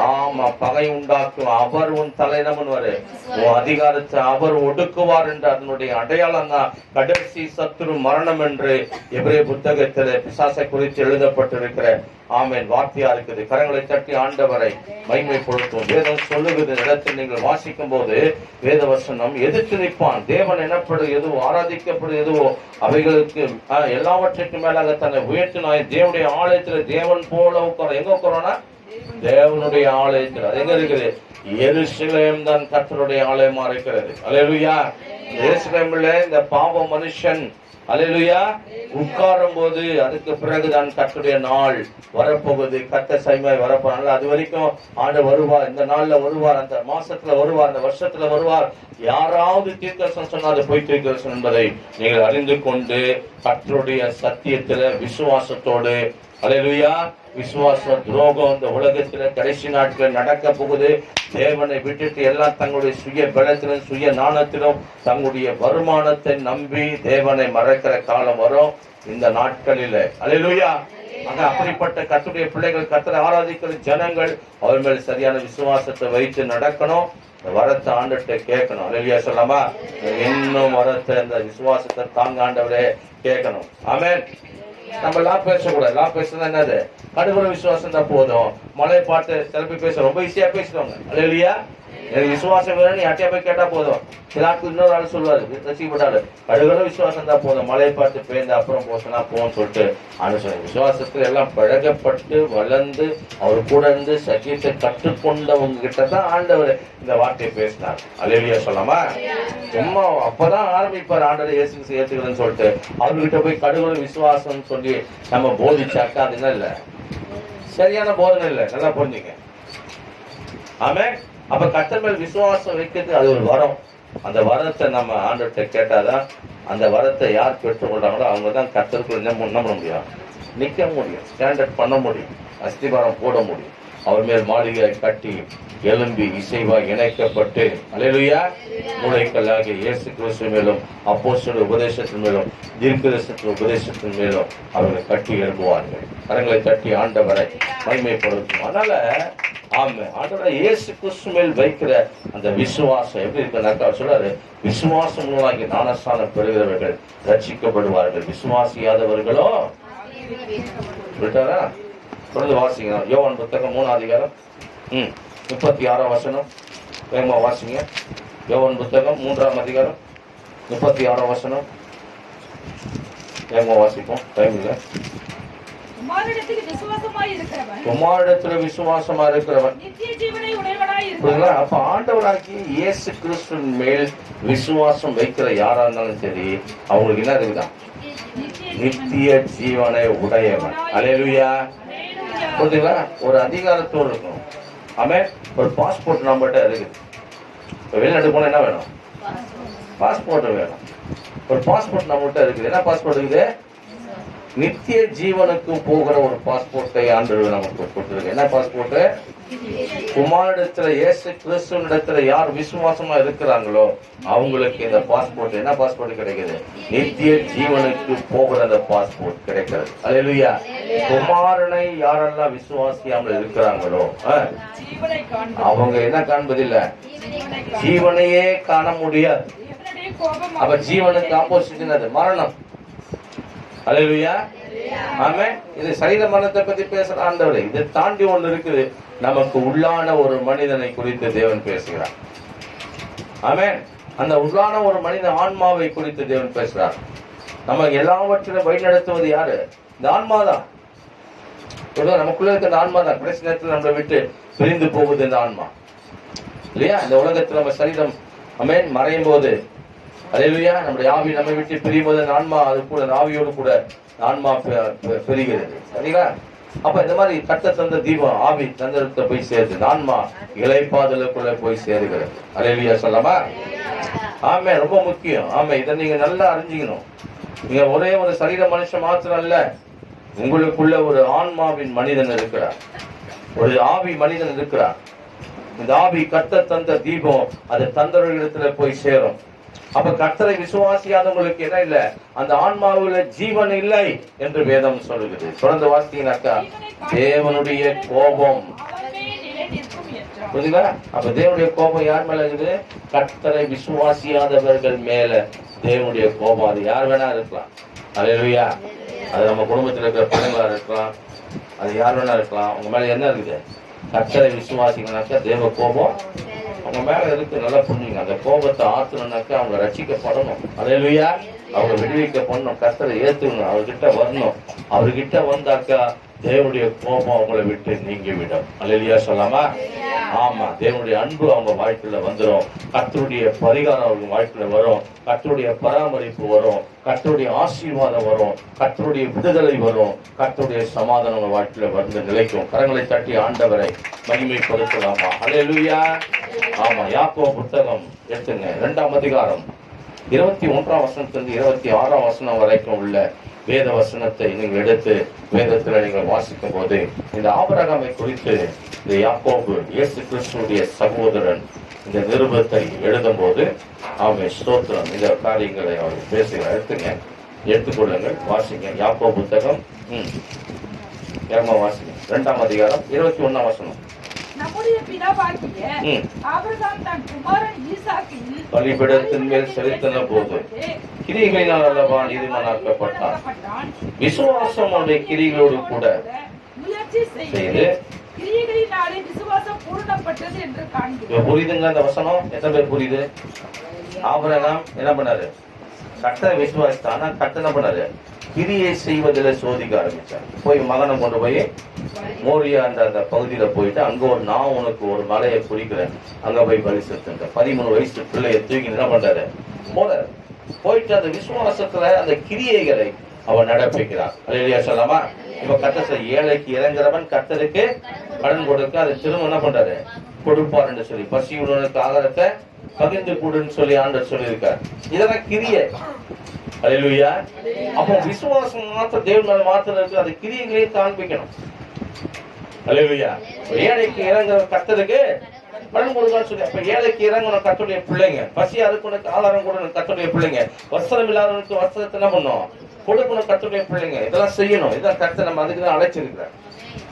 A: ஆமா, பகை உண்டாக்கும். அவர் உன் தலைநமன்வாரு, உன் அதிகாரத்தை அவர் ஒடுக்குவார் என்று அதனுடைய அடையாளம் தான் கடைசி சத்துரு மரணம் என்று எபிரேய புத்தகத்தில் பிசாசை குறித்து எழுதப்பட்டிருக்கிற ஆமேன் வார்த்தையா இருக்குது. கரங்களை தட்டி ஆண்டவரை மகிமைப்படுத்தும். வேதம் சொல்லுகிற இடத்தில் நீங்கள் வாசிக்கும் போது வேத வசனம் எதிர்த்து நிற்பான். தேவன் எனப்படுவது எதுவோ, ஆராதிக்கப்படுவது எதுவோ அவைகளுக்கு எல்லாவற்றுக்கும் மேலாக தன்னை உயர்த்தினாய். தேவனுடைய ஆலயத்துல தேவன் போல உட்கார. எங்க உட்காரோனா? தேவனுடைய ஆலயத்தில். அது எங்க இருக்குது? எருசலேம் தான் கர்த்தருடைய ஆலயமா இருக்கிறது. அல்லேலூயா. எருசலேம்ல இந்த பாவ மனுஷன் அல்லேலூயா உட்காரும் போது அதுக்கு பிறகுதான் கர்த்தருடைய நாள் வரப்போகுது. கர்த்தர் சைமாய் வரப்போனால அது வரைக்கும் ஆண்டு வருவார், இந்த நாள்ல வருவார், அந்த மாசத்துல வருவார், அந்த வருஷத்துல வருவார். யாராவது தீர்க்கதரிசனம் சொன்னா அது பொய் தீர்க்கதரிசனம் என்பதை நீங்கள் அறிந்து கொண்டு கர்த்தருடைய சத்தியத்துல விசுவாசத்தோடு அல்லேலூயா. விசுவாச துரோகம் இந்த உலகத்துல கடைசி நாட்கள் நடக்க போகுது. தேவனை விட்டுட்டு எல்லாம் தங்களுடைய சுய பலத்திலும் சுய நாணத்திலும் தங்களுடைய வருமானத்தை நம்பி தேவனை மறக்கிற காலம் வரும் இந்த நாட்களில். அல்லேலூயா. ஆக அப்படிப்பட்ட கர்த்தருடைய பிள்ளைகள், கர்த்தரை ஆராதிக்கிற ஜனங்கள் அவர் மேல் சரியான விசுவாசத்தை வைத்து நடக்கணும். இந்த வரத்தை ஆண்டுகிட்ட கேட்கணும். அல்லேலூயா சொல்லாமா? இன்னும் வரத்தை இந்த விசுவாசத்தை தாங்க ஆண்டவரே கேட்கணும். ஆமென். நம்ம லா பேசக்கூடாது. லா பேசுறது என்னது? கடுகுற விசுவாசம் தான் போதும். மழை பாட்டு சிலப்பி பேச ரொம்ப ஈஸியா பேசுவாங்க. அல்லேலூயா. எனக்கு விசுவாசம் வேணும், யார்ட்டையா போய் கேட்டா போதும். சிலாக்கு இன்னொரு ஆள் சொல்லுவாரு, ரசிக்கப்பட்டாரு, கடுகுற விசுவாசம் தான் போதும், மழை பாட்டு பேர்ந்து அப்புறம் போசனா போன்னு சொல்லிட்டு அனுசரி. விசுவாசத்துல எல்லாம் பழகப்பட்டு வளர்ந்து அவர் கூட இருந்து சத்தியத்தை கற்றுக்கொண்டவங்க கிட்ட தான் ஆண்டவர் இந்த வார்த்தையை பேசினார். அல்லேலூயா சொல்லாமா? சும்மா அப்பதான் ஆரம்பிப்பார் ஆண்டவர் இயேசு ஏத்துக்கிறேன்னு சொல்லிட்டு. அவர்கிட்ட போய் கடுகுற விசுவாசம் சொல்லி நம்ம போதிச்சாக்கா அது என்ன இல்லை, சரியான போதனை இல்லை. நல்லா புரிஞ்சுங்க. ஆமென். அப்ப கர்த்தர் மேல் விசுவாசம் வைக்கிறது அது ஒரு வரம். அந்த வரத்தை நம்ம ஆண்டவர்கிட்ட கேட்டாதான் அந்த வரத்தை யார் பெற்றுக்கொள்றாங்களோ அவங்க தான் கர்த்தருக்குள்ள என்ன பண்ண முடியும், நிக்க முடியும், ஸ்டாண்டர்ட் பண்ண முடியும், அஸ்திபாரம் போட முடியும். அவர் மேல் மாளிகை கட்டி எலும்பி இசைவாய் இணைக்கப்பட்டு அல்லேலூயா மூளைக்கல்லாகிய இயேசு கிறிஸ்து மேலும் அப்போஸ்தலர் உபதேசத்தின் மேலும் தீர்க்கதரிசனத்தின் உபதேசத்தின் மேலும் அவர்கள் கட்டி எழுப்புவார்கள். கரங்களை தட்டி ஆண்டவரை மகிமைப்படுத்தும். அதனால ஆண்டவரை இயேசு கிறிஸ்து மேல் வைக்கிற அந்த விசுவாசம் எப்படி இருக்குன்னாக்கா சொல்றாரு, விசுவாசம் மூலமாகி ஞானஸ்நானம் பெறுகிறவர்கள் ரட்சிக்கப்படுவார்கள், விசுவாசியாதவர்களோ விட்டாரா. தொடர்ந்து வாசிங்க. யோவான் புத்தகம் 3ஆம் அதிகாரம் 36ஆம் வசனம். வேகமா வாசிங்க. யோவான் புத்தகம் 3ஆம் அதிகாரம் 36ஆம் வசனம். வேகமா வாசிப்போம், டைம் இல்லை.
B: குமாரனிடத்தில்
A: விசுவாசமா இருக்கிறவன்
B: நித்திய ஜீவனை உடையவனாய் இருக்கிறான்.
A: அப்ப ஆண்டவராகி இயேசு கிறிஸ்துவின் மேல் விசுவாசம் வைக்கிற யாரா இருந்தாலும் சரி, அவங்களுக்கு என்ன இருக்குதான்? நித்திய ஜீவனை உடையவன். அல்லேலூயா. புரியுதுங்களா? ஒரு அதிகாரத்தோடு இருக்கணும். ஆமென். ஒரு பாஸ்போர்ட் நம்மகிட்ட இருக்குது. வெளிநாட்டு போனா என்ன வேணும்? பாஸ்போர்ட் வேணும். ஒரு பாஸ்போர்ட் நம்மகிட்ட இருக்குது. என்ன பாஸ்போர்ட் இருக்குது? நித்திய ஜீவனுக்கு போகிற ஒரு பாஸ்போர்ட்டை ஆண்டவர் நமக்கு கொடுத்திருக்கு. என்ன பாஸ்போர்ட்? குமாரனிடத்துல இயேசு கிறிஸ்துவினிடத்துல யார் விசுவாசமா இருக்கிறாங்களோ அவங்களுக்கு இந்த பாஸ்போர்ட், என்ன பாஸ்போர்ட் கிடைக்குது? நித்திய ஜீவனுக்கு போகிற அந்த பாஸ்போர்ட் கிடைக்கிறது. அல்லேலூயா. குமாரனை யாரெல்லாம் விசுவாசியாமல் இருக்கிறாங்களோ அவங்க என்ன காண்பதில்லை? ஜீவனையே காண முடியாது. அப்ப ஜீவனுக்கு ஆப்போசிட் அது மரணம். அல்லேலூயா. ஆமென். இது சரீர மரணத்தை பத்தி பேசுற ஆண்டவரே, இதை தாண்டி ஒன்று இருக்குது. நமக்கு உள்ளான ஒரு மனிதனை குறித்து தேவன் பேசுகிறார். ஆமென். அந்த உள்ளான ஒரு மனித ஆன்மாவை குறித்து தேவன் பேசுகிறார். நம்ம எல்லாவற்றிலும் வழிநடத்துவது யாரு? இந்த ஆன்மாதான். நமக்குள்ள இருக்க இந்த ஆன்மா தான் கடைசி நேரத்தில் நம்மளை விட்டு பிரிந்து போகுது இந்த ஆன்மா, இல்லையா? இந்த உலகத்தில் நம்ம சரீரம் ஆமென் மறையும் போது, அல்லேலூயா, நம்முடைய ஆவி நம்மை விட்டு பிரியும் போது ஆன்மா அது கூட ஆவியோடு கூட ஆன்மா பெறுகிறது. சரிங்களா? அப்ப இந்த மாதிரி கட்ட தந்த தீபம் ஆவி தந்தத்தை போய் சேருது, ஆன்மா இளைப்பாதலுக்குள்ள போய் சேருகிறது. அல்லேலூயா சொல்லாமா? ஆமே, ரொம்ப முக்கியம். ஆமே, இதை நீங்க நல்லா அறிஞ்சிக்கணும். நீங்க ஒரே ஒரு சரீர மனுஷன் மாத்திரம் அல்ல, உங்களுக்குள்ள ஒரு ஆன்மாவின் மனிதன் இருக்கிறார், ஒரு ஆவி மனிதன் இருக்கிறார். இந்த ஆவி கட்ட தந்த தீபம் அது தந்தவர்களிடத்துல போய் சேரும். அப்ப கர்த்தரை விசுவாசியாதவங்களுக்கு என்ன இல்லை? அந்த ஆன்மாவுல ஜீவன் இல்லை என்று வேதம் சொல்லுகிறது. தொடர்ந்து வாசித்தீங்கன்னாக்கா தேவனுடைய கோபம். புரியுதுங்களா? அப்ப தேவனுடைய கோபம் யார் மேல இருக்குது? கர்த்தரை விசுவாசியாதவர்கள் மேல தேவனுடைய கோபம். அது யார் வேணா இருக்கலாம். அல்லேலூயா. அது நம்ம குடும்பத்தில் இருக்கிற பிள்ளைங்களா இருக்கலாம், அது யார் வேணா இருக்கலாம். உங்க மேல என்ன இருக்குது? கர்த்தரை விசுவாசிங்கனாக்கா தேவ கோபம் அவங்க மேல இருக்கு. நல்லா புரிஞ்சுங்க. அந்த கோபத்தை ஆத்தணும்னாக்கா அவங்க ரட்சிக்கப்படணும். அல்லேலூயா. அவங்க விடுவிக்க பண்ணணும். கர்த்தரை ஏத்துக்கணும். அவர்கிட்ட வரணும். அவர்கிட்ட வந்தாக்கா தேவனுடைய கோபம் அவங்களை விட்டு நீங்கிவிடும். அல்லேலூயா சொல்லாமா? ஆமா. தேவனுடைய அன்பு அவங்க வாழ்க்கையில வந்துடும். கர்த்தருடைய பரிகாரம் அவங்க வாழ்க்கையில வரும். கர்த்தருடைய பராமரிப்பு வரும். கர்த்தருடைய ஆசீர்வாதம் வரும். கர்த்தருடைய விடுதலை வரும். கர்த்தருடைய சமாதானம் அவங்க வாழ்க்கையில வந்து நிலைக்கும். கரங்களை தட்டி ஆண்டவரை மகிமைப்படுத்தலாமா? அல்லேலூயா. ஆமா. யாக்கோபு புத்தகம் எடுத்துங்க, 2ஆம் அதிகாரம் 21ஆம் வசனத்திலிருந்து 26ஆம் வசனம் வரைக்கும் உள்ள வேத வசனத்தை நீங்கள் எடுத்து வேதத்தில் நீங்கள் வாசிக்கும் போது இந்த ஆபிரகாமை குறித்து இந்த யாக்கோபு இயேசு கிறிஸ்துவுடைய சகோதரன் இந்த நிருபத்தை எழுதும் போது ஆமென் ஸ்தோத்திரம் இந்த காரியங்களை அவர் பேசுகிறார். எடுத்துக்கொள்ளுங்கள், வாசிங்க. யாக்கோபு புத்தகம் வாசிங்க 2ஆம் அதிகாரம் 21ஆம் வசனம்.
B: நம்முடைய பிதாவாகிய ஆபிரகாம் தன் குமாரன் ஈசாக்கின்
A: பலிபீடத்தின் மேல் செலுத்தின போது கிரியைகளினால் அல்லவா நீதிமானாக்கப்பட்டான். விசுவாசம் அவருடைய கிரியைகளோடு கூட
B: முயற்சி செய்து கிரியைகளினாலே விசுவாசம் பூரணப்பட்டது என்று காண்கிறோம்.
A: புரியுதுங்க அந்த வசனம்? எத்தனை பேர் புரியுது? ஆபிரகாம் என்ன பண்ணாரு? கர்த்தரை விசுவாசித்தான். ஆனா கர்த்தர் என்ன பண்ணாரு? கிரியை செய்வதில் சோதிக்க ஆரம்பிச்சார். போய் மகனை கொண்டு போய் மோரியா அந்த பகுதியில போயிட்டு அங்க நான் உனக்கு ஒரு மலையை குறிக்கிறேன், அங்க போய் பலி செலுத்துங்க. 13 வயசு பிள்ளையை தூக்கி என்ன பண்றாரு? போறாரு. போயிட்டு அந்த விசுவாசத்துல அந்த கிரியைகளை அவன் நடப்பிக்கிறான். அல்லேலூயா சொல்லாமா? இப்ப கர்த்தர் ஏழைக்கு இறங்குறவன் கர்த்தருக்கு கடன் கொடுக்க அதை திரும்ப என்ன பண்றாரு? கொடுப்பார் என்று சொல்லி பசியுள்ளவனுக்கு ஆகாரத்தை பகிர்ந்து கூடுன்னு சொல்லி ஆண்டவர் சொல்லியிருக்கார். இதெல்லாம் கிரியை. அல்லேலூயா. அப்போ விசுவாசம் மாத்திரம் தேவன் மேல மாத்திரம் இருக்கு. அது கிரியைகளையும் காண்பிக்கணும். அல்லேலூயா. ஏழைக்கு இறங்குற கர்த்தருக்கு பலன் கொடுக்கான்னு சொல்லி, அப்ப ஏழைக்கு இறங்கணும் கர்த்தருடைய பிள்ளைங்க, பசி அதுக்கு ஆதாரம் கொடுக்கணும் கர்த்தருடைய பிள்ளைங்க, வஸ்திரம் இல்லாதவனுக்கு வஸ்திரத்தை என்ன பண்ணும் கொடுக்கணும் கர்த்தருடைய பிள்ளைங்க. இதெல்லாம் செய்யணும். இதான் கர்த்தர் நம்ம அதுக்கு தான் அழைச்சிருக்கிறார்.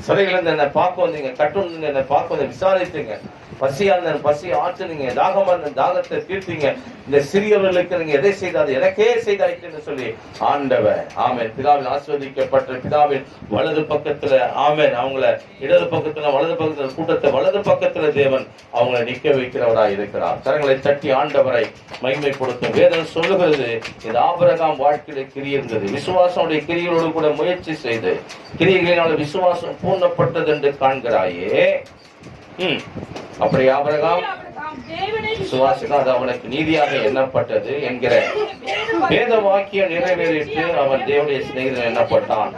A: சிறைகள் இருந்து என்ன பார்க்க வந்தீங்க, கட்டு என்ன பார்க்க வந்து விசாரித்தீங்க, பசியா இருந்த பசி ஆற்றுனீங்க, தாகமா இருந்த தாகத்தை தீர்த்தீங்க, இந்த சிறியவர்களுக்கு நீங்க எதை செய்தாது எனக்கே செய்தாயிட்டுன்னு சொல்லி ஆண்டவர் ஆமென் பிதாவின் ஆசீர்வதிக்கப்பட்ட பிதாவின் வலது பக்கத்துல ஆமென் அவங்கள இடது பக்கத்துல வலது பக்கத்துல கூட்டத்தை வலது பக்கத்துல தேவன் அவங்களை நிக்க வைக்கிறவராய் இருக்கிறார். கரங்களை தட்டி ஆண்டவரை மகிமைப்படுத்தும். வேதம் சொல்லுகிறது, இந்த ஆபிரகாம் வாழ்க்கையில கிரி இருந்தது, விசுவாசனுடைய கிரிகளோடு கூட முயற்சி செய்து கிரியைகளினால விசுவாசம் பூர்ணப்பட்டது என்று காண்கிறாயே. அப்படி ஆபிரகாம் விசுவாசினால் அது அவனுக்கு நீதியாக எண்ணப்பட்டது என்கிற வேத வாக்கியம் நிறைவேறிட்டு அவன் தேவனுடைய சிநேகிதன் எண்ணப்பட்டான்.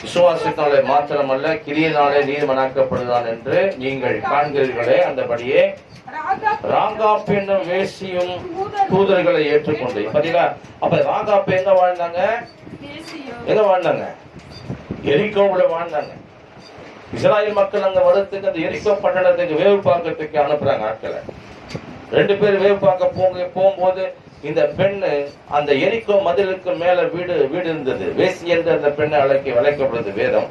A: விசுவாசத்தினாலே மாத்திரமல்ல கிரியினாலே நீதிமனாக்கப்படுதான் என்று நீங்கள் காண்கிறீர்களே, அந்தபடியே ராகாப் என்னும் வேசியும் தூதர்களை ஏற்றுக்கொண்டு. பாத்தீங்களா, அப்ப ராகாப் எங்க வாழ்ந்தாங்க, எங்க வாழ்ந்தாங்க, எரிகோவுல வாழ்ந்தாங்க. இஸ்ராயல் மக்கள் அங்க வரத்துக்கு அந்த எரிகோ பட்டணத்துக்கு வேவு பார்க்கறதுக்கு அனுப்புறாங்க ஆட்களை. 2 பேர் வேவு பார்க்க போகும்போது இந்த பெண்ணு அந்த எரிகோ மதிலுக்கு மேல வீடு இருந்தது. வேசி என்று அந்த பெண்ணை அழைக்கப்படுது வேதம்.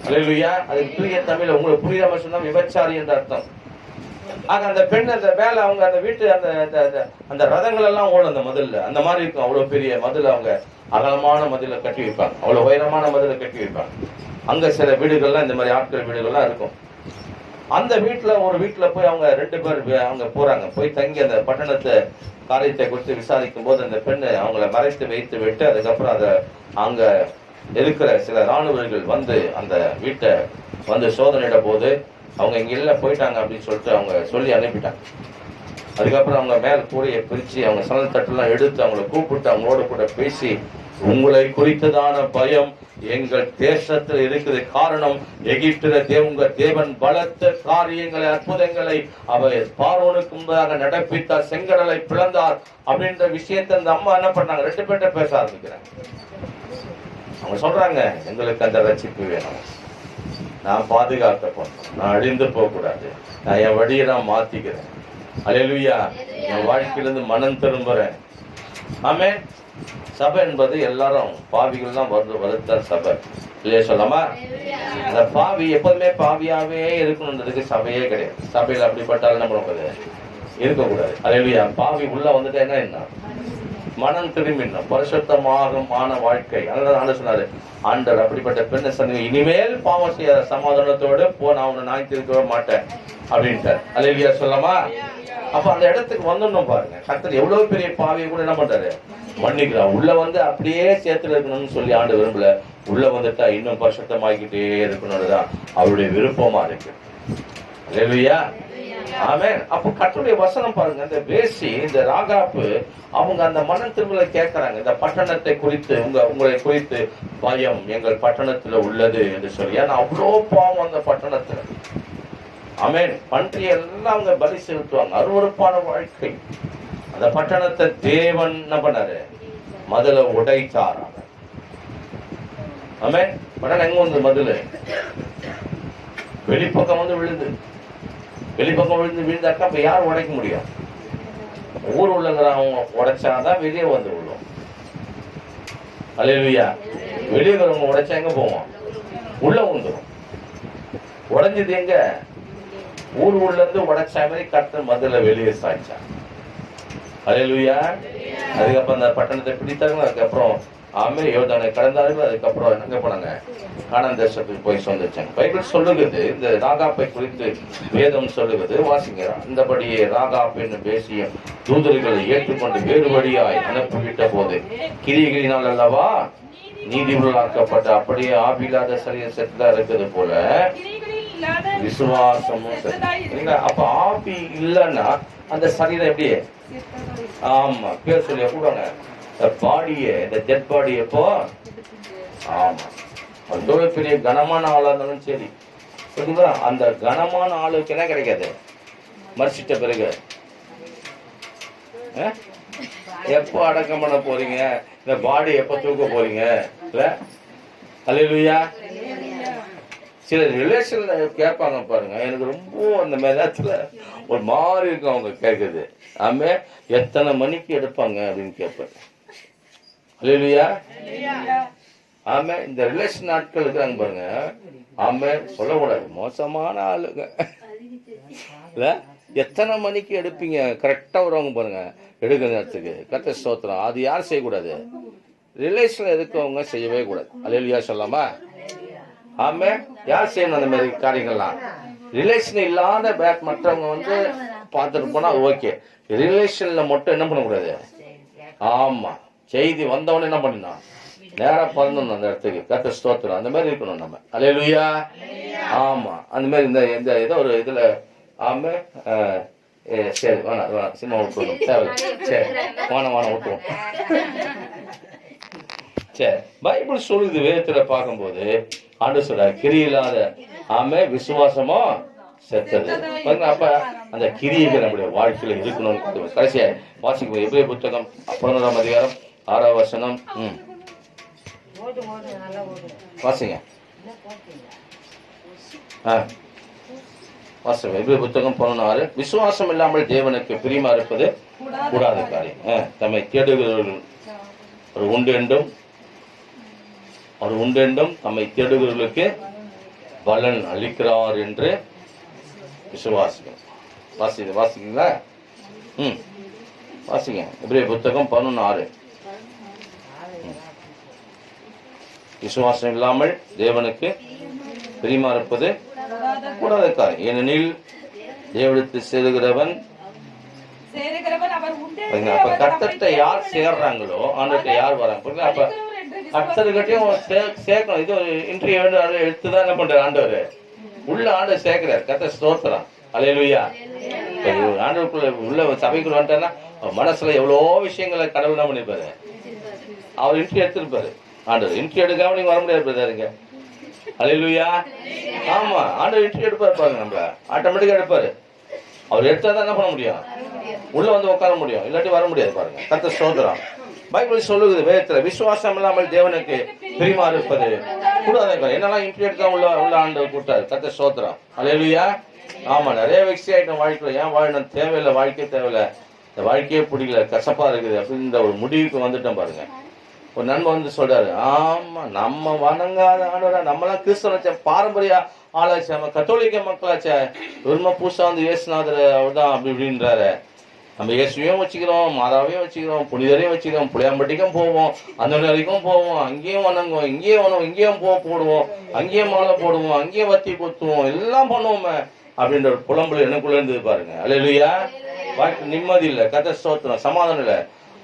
A: அல்லேலூயா. அதுக்கு தூய தமிழ் உங்களுக்கு புரியாம சொன்னா விபச்சாரி என்ற அர்த்தம். ஆக அந்த பெண் அந்த மேல அவங்க அந்த வீட்டு அந்த ரதங்கள் எல்லாம் ஓடும் அந்த மதில்ல, அந்த மாதிரி இருக்கும். அவ்வளவு பெரிய மதில், அவங்க அகலமான மதில கட்டி வைப்பாங்க, அவ்வளவு உயரமான மதில கட்டி வைப்பாங்க. அங்க சில வீடுகள்லாம் இந்த மாதிரி ஆட்கள் வீடுகள்லாம் இருக்கும். அந்த ஒரு வீட்டுல போய் அவங்க 2 பேர் அவங்க போறாங்க. போய் தங்கி அந்த பட்டணத்தை காரியத்தை குறித்து விசாரிக்கும் போது அந்த பெண்ணு அவங்கள மறைத்து வைத்து விட்டு அதுக்கப்புறம் அதை அங்க இருக்கிற சில இராணுவர்கள் வந்து அந்த வீட்டை வந்து சோதனையிட போது அவங்க இங்க இல்ல போயிட்டாங்க அப்படின்னு சொல்லிட்டு அவங்க சொல்லி அனுப்பிட்டாங்க. அதுக்கப்புறம் அவங்க மேல கூடையை பிரிச்சு அவங்க சணல் தட்டெல்லாம் எடுத்து அவங்களை கூப்பிட்டு அவங்களோட கூட பேசி, உங்களை குறித்ததான பயம் எங்கள் தேசத்தில் இருக்குது. காரணம், எகிப்தில உங்க தேவன் பலத்த காரியங்களை அற்புதங்களை அவர் பார்வோனுக்கு முன்பதாக நடப்பித்தார், செங்கடலை பிளந்தார் அப்படின்ற விஷயத்தை அந்த அம்மா என்ன பண்ணாங்க, 2 பேர்ட்ட பேச ஆரம்பிக்கிறாங்க. அவங்க சொல்றாங்க, எங்களுக்கு அந்த ரட்சிப்பு வேணும், நான் பாதுகாக்கப்படணும், நான் அழிந்து போக கூடாது, நான் என் வழியை நான் மாத்திக்கிறேன், அல்லேலூயா, என் வாழ்க்கையிலிருந்து மனம் திரும்புறேன். ஆமென். சபை என்பது எல்லாரும் பாவிகள் தான் வருத்த சபை இல்லையா சொல்லாமா? அந்த பாவி எப்போதுமே பாவியாவே இருக்கணுன்றதுக்கு சபையே கிடையாது. சபையில அப்படிப்பட்டாலும் என்ன பண்ணுறது, இருக்கக்கூடாது. அல்லேலூயா. பாவி உள்ள வந்துட்டு என்ன மனம் திரும்பிடணும், பரிசுத்தமான வாழ்க்கை. அதனால ஆண்டு சொன்னாரு, ஆண்டவர் அப்படிப்பட்ட பெண்ணை சொன்னீங்க, இனிமேல் பாவம் செய்யாத, சமாதானத்தோடு நான் உன்னை நாய் திருக்கவே மாட்டேன் அப்படின்ட்டார். அல்லேலூயா சொல்லாமா? அப்ப அந்த இடத்துக்கு வந்துடணும் பாருங்க. கர்த்தர் எவ்வளவு பெரிய பாவியை கூட என்ன பண்றாரு, மன்னிக்கிறான். உள்ள வந்து அப்படியே சேர்த்துல இருக்கணும்னு சொல்லி ஆண்டு விரும்பல, உள்ள வந்துட்டா இன்னும் பரிசுத்தமாக்கிட்டே இருக்கணும்னுதான் அவருடைய விருப்பமா இருக்கு. அல்லேலூயா. ஆமென். அப்ப கர்த்தருடைய வசனம் பாருங்க, இந்த வேசி இந்த ராகாப்பு அவங்க அந்த மனம் திரும்பலை கேட்கறாங்க, இந்த பட்டணத்தை குறித்து உங்களை குறித்து பயம் எங்கள் பட்டணத்துல உள்ளது என்று சொல்லி. ஏன்னா அவ்வளோ பாவம் அந்த பட்டணத்துல. ஆமென். பன்றி எல்லாம் அவங்க பலி செலுத்துவாங்க, அருவருப்பான வாழ்க்கை. அந்த பட்டணத்தை தேவன் என்ன பண்ணாரு, மதுல உடைத்தார். ஆமென். பட்டணம் எங்க வந்து மதுல வெளிப்பக்கம் வந்து விழுது, வெளிப்பக்கம் விழுந்தாக்கா அப்ப யார் உடைக்க முடியும்? ஊர் உள்ளவங்க உடைச்சாதான் வெளியே வந்து விழும். அல்லேலூயா. வெளியே இருக்கிறவங்க உடைச்சா எங்க போவோம், உள்ள வந்துடும். உடைஞ்சது எங்க, ஊர் உள்ள இருந்து உடைச்சா மாதிரி கர்த்தர் மதுல வெளியே சாய்ச்சா. அல்லேலூயா. அதுக்கப்புறம் அந்த பட்டணத்தை பிடித்தாங்க. அதுக்கப்புறம் யோர்தானை கடந்தார்கள். அதுக்கப்புறம் எங்க போனாங்க, கானான் தேசத்துக்கு போய் சொந்தச்சாங்க. பைபிள் சொல்லுகிறது, இந்த ராகாப்பை குறித்து வேதம் சொல்லுகிறது, வாசிங்க. இந்தபடியே ராகாப் என்னும் பேசிய தூதர்களை ஏற்றுக்கொண்டு வேறுபடியாய் அனுப்பிவிட்ட போது கிரியைகளினால் அல்லவா நீதிபதிகளாக்கப்பட்ட, அப்படியே ஆவியில்லாத சரீரம் செத்ததா இருக்கிறது போல விசுவாசமும். அப்ப ஆவி இல்லைன்னா அந்த சரீரம் எப்படி, ஆமா பேர் சொல்லி கூடாங்க, பாடிய இந்த டெட் பாடி எப்போ, ஆமா அவ்வளோ பெரிய கனமான ஆளா இருந்தாலும் சரி, புரியுதுங்களா? அந்த கனமான ஆளுக்கு என்ன கிடைக்காது, மறிச்சிட்ட பிறகு எப்போ அடக்கம் பண்ண போறீங்க, இந்த பாடி எப்போ தூக்க போறீங்க? இல்ல அல்லேலூயா. சில ரிலேஷன்ல கேட்பாங்க பாருங்க, எனக்கு ரொம்ப அந்த நேரத்துல ஒரு மாதிரி இருக்கும் அவங்க கேட்குறது. ஆமே, எத்தனை மணிக்கு எடுப்பாங்க அப்படின்னு கேட்பாங்க. அல்லேலூயா. ஆமே, இந்த ரிலேஷன் நாட்கள் இருக்கிறாங்க பாருங்க. ஆமே, சொல்லக்கூடாது, மோசமான ஆளுங்க இல்ல. எத்தனை மணிக்கு எடுப்பீங்க கரெக்டா வருவாங்க பாருங்க எடுக்கிற நேரத்துக்கு. கர்த்தர் ஸ்தோத்திரம். அது யார் செய்யக்கூடாது? ரிலேஷன்ல இருக்கவங்க செய்யவே கூடாது. அல்லேலூயா சொல்லாமா? ஆமே, யார் செய்யணும் அந்த மாதிரி காரியங்கள்லாம்? ரிலேஷன் இல்லாத பேக் மற்றவங்க வந்து பார்த்துட்டு போனா ஓகே. ரிலேஷன்ல மட்டும் என்ன பண்ணக்கூடாது? ஆமா, செய்தி வந்தவொடனே என்ன பண்ணணும்? நேரா பறந்துடணும் அந்த இடத்துக்கு. கர்த்தர் ஸ்தோத்திரம். அந்த மாதிரி இருக்கணும் நம்ம. அல்லேலூயா. ஆமா, அந்த மாதிரி இந்த ஏதோ ஒரு இதுல. ஆமே, சரி, வேணாம் சினிமா விட்டுருவோம், தேவை. சரி, வானம் விட்டுருவோம். சரி, பைபிள் சொல்லுது, வேதத்துல பார்க்கும்போது ஆண்டவர் சொல்ற கிரியில்லாத ஆமே விசுவாசமோ செத்தது. அப்ப அந்த கிரியைகள் நம்முடைய வாழ்க்கையில இருக்கணும்னு கடைசியா வாசிக்கும். எபிரேயர் புத்தகம் 11ஆம் அதிகாரம் 6ஆம் வசனம். வாசிங்க. வாசிங்க. எபிரேயர் புத்தகம் 11:6. விசுவாசம் இல்லாமல் தேவனுக்கு பிரியமா இருப்பது கூடாத காரியம். தம்மை தேடுகிறவர்கள் ஒரு உண்டு என்றும் தம்மை தேடுகிறவர்களுக்கு பலன் அளிக்கிறார் என்று விசுவாசிக்கும். வாசிங்களா? வாசிங்க. எபிரேயர் புத்தகம் 11:6. விசுவாசம் இல்லாமல் தேவனுக்கு பிரியமா இருப்பது கூடாத காரியம். ஏனெனில் தேவனிடத்தில் சேருகிறவன் அப்ப கர்த்தர்ட்ட யார் சேர்றாங்களோ ஆண்டவர்ட்ட யார் வராங்க. அப்ப கர்த்தர்கிட்டையும் சேர்க்கணும். இது இன்டர்வியூ எடுத்துதான் என்ன பண்றாரு ஆண்டவர் உள்ள ஆண்டவர் சேர்க்கிறார். கர்த்தர் ஸ்தோத்திரம். அல்லேலூயா. ஆண்டவருக்குள்ள உள்ள சபைக்குள்ள வந்துட்டாருன்னா மனசுல எவ்வளோ விஷயங்களை கடவுள் தான் பண்ணிருப்பாரு. அவர் இன்டர்வியூ எடுத்திருப்பாரு. ஆண்டவர் இன்டர்வியூ எடுக்காம நீங்க வர முடியாது பிரதருங்க. அல்லேலூயா. ஆமா, ஆண்டவர் இன்டர்வியூ எடுப்பாரு பாருங்க. நம்ம ஆட்டோமேட்டிக்கா எடுப்பாரு. அவர் எடுத்தாதான் என்ன பண்ண முடியும்? உள்ள வந்து உட்கார முடியும், இல்லாட்டி வர முடியாது பாருங்க. கர்த்தர் ஸ்தோத்திரம். பைபிள் சொல்லுது வேதத்துல விசுவாசம் இல்லாமல் தேவனுக்கு பிரியமா இருப்பது கூடாத. என்னெல்லாம் இன்டர்வியூ எடுத்தா உள்ள ஆண்டவர் கூட்டாரு. கர்த்தர் ஸ்தோத்திரம். அல்லேலூயா. ஆமா, நிறைய வெக்ஸி ஆயிட்டம் வாழ்க்கையில. ஏன் வாழணும்? தேவையில்லை, வாழ்க்கையே தேவையில்லை, இந்த வாழ்க்கையே பிடிக்கல, கசப்பா இருக்குது அப்படின்ற ஒரு முடிவுக்கு வந்துட்டோம் பாருங்க. ஒரு நண்பன் வந்து சொல்றாரு, ஆமா நம்ம வணங்காத ஆண்டவரா, நம்மளாம் கிறிஸ்தவ பாரம்பரிய ஆளாச்சு, நம்ம கத்தோலிக்க மக்களாச்சே, வெறும பூசா வந்து இயேசுநாதர் அவர்தான் அப்படி இப்படின்றாரு. நம்ம இயேசுவையும் வச்சுக்கிறோம், மாதாவையும் வச்சுக்கிறோம், புனிதரையும் வச்சுக்கிறோம், புளியாம்பட்டிக்கும் போவோம், அந்த வரைக்கும் போவோம், அங்கேயும் வணங்குவோம், இங்கேயும் போடுவோம், அங்கேயும் மாலை போடுவோம், அங்கேயும் வத்தி கொத்துவோம், எல்லாம் பண்ணுவோமே அப்படின்ற ஒரு புலம்புல எனக்குள்ள இருந்தது பாருங்க. அல்லேலூயா. வாழ்க்கை நிம்மதி இல்லை, கர்த்தர் ஸ்தோத்திரம், சமாதானம் இல்லை.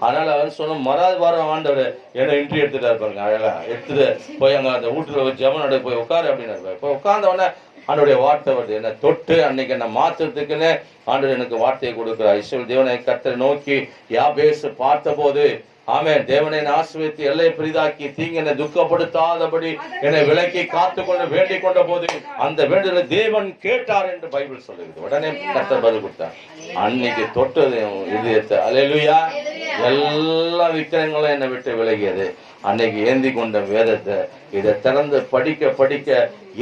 A: அதனால அவர் சொன்ன மறாது வாரம் ஆண்டவர் என்ன இன்ட்ரி எடுத்துட்டாரு பாருங்க. அழகா எடுத்துட்டு போய் அங்க அந்த வீட்டுல வச்சு ஜெபம் போய் உட்காரு அப்படின்னு. இப்போ உட்கார்ந்த உடனே ஆண்டோடைய வார்த்தை வருது, என்ன தொட்டு அன்னைக்கு என்ன மாத்துறதுக்குன்னு ஆண்டவர் எனக்கு வார்த்தையை கொடுக்குறார். இஸ்ரவேல் தேவனை கர்த்தரை நோக்கி யாபேசு பார்த்த போது, ஆமென், தேவனை ஆசீர்வதித்து எல்லை பெரிதாக்கி தீங்கு என்னை துக்கப்படுத்தாதபடி என்னை விலக்கி காத்துக்கொள்ள வேண்டிக் கொண்ட போது அந்த வேண்டுதலை தேவன் கேட்டார் என்று பைபிள் சொல்லுகிறது. உடனே கர்த்தர் பதில் கொடுத்தார். அன்னைக்கு தொட்டது இதயத்தை. அல்லேலூயா. எல்லா விக்கிரங்களும் என்னை விட்டு விலகியது. அன்னைக்கு ஏந்தி கொண்ட வேதத்தை இதை திறந்து படிக்க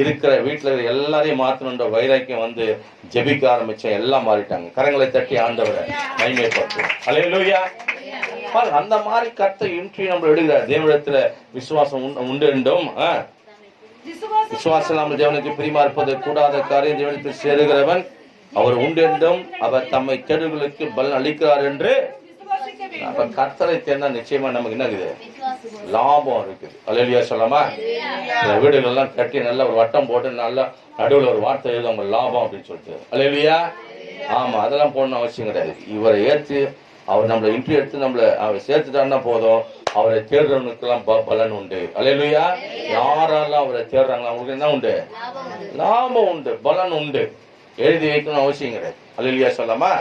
A: இருக்கிற வீட்டுல எல்லாரையும் மாத்தணுன்ற வைராக்கியம் வந்து ஜெபிக்க ஆரம்பிச்சேன். எல்லாம் மாறிட்டாங்க. கரங்களை தட்டி ஆண்டவரை மகிமைப்படுத்து. அல்லேலூயா. அந்த மாதிரி கர்த்தர் இன்ட்ரிவியூ நம்ம எடுக்கிறார். தேவனிடத்துல விசுவாசம் உண்டு என்றும் விசுவாசம் இல்லாமல் தேவனுக்கு பிரியமா இருப்பது கூடாத காரியம். தேவனிடத்தில் சேருகிறவன் அவர் உண்டு என்றும் அவர் தம்மை தேடுகளுக்கு பலன் அளிக்கிறார் என்று. அப்ப கர்த்தரை தேர்ந்தா நிச்சயமா நமக்கு என்ன இருக்குது? லாபம் இருக்குது. அல்லேலூயா சொல்லாமா? வீடுகள் எல்லாம் கட்டி நல்ல ஒரு வட்டம் போட்டு நல்லா நடுவில் ஒரு வார்த்தை எழுதுவாங்க, லாபம் அப்படின்னு சொல்லிட்டு. அல்லேலூயா. ஆமா, அதெல்லாம் போடணும் அவசியம் கிடையாது. இவரை ஏற்று அவர் நம்மளை இன்ட்ரிவியூ எடுத்து நம்மளை அவர் சேர்த்துட்டான்னா போதும், அவரை தேடுறவனுக்கெல்லாம் பலன் உண்டு. அல்லேலூயா. யாரெல்லாம் அவரை தேடுறாங்களோ அவங்களுக்கு என்ன உண்டு? லாபம் உண்டு, பலன் உண்டு. எழுதி வைக்கணும் அவசியம் கிடையாது. அல்லேலூயா சொல்லாமா?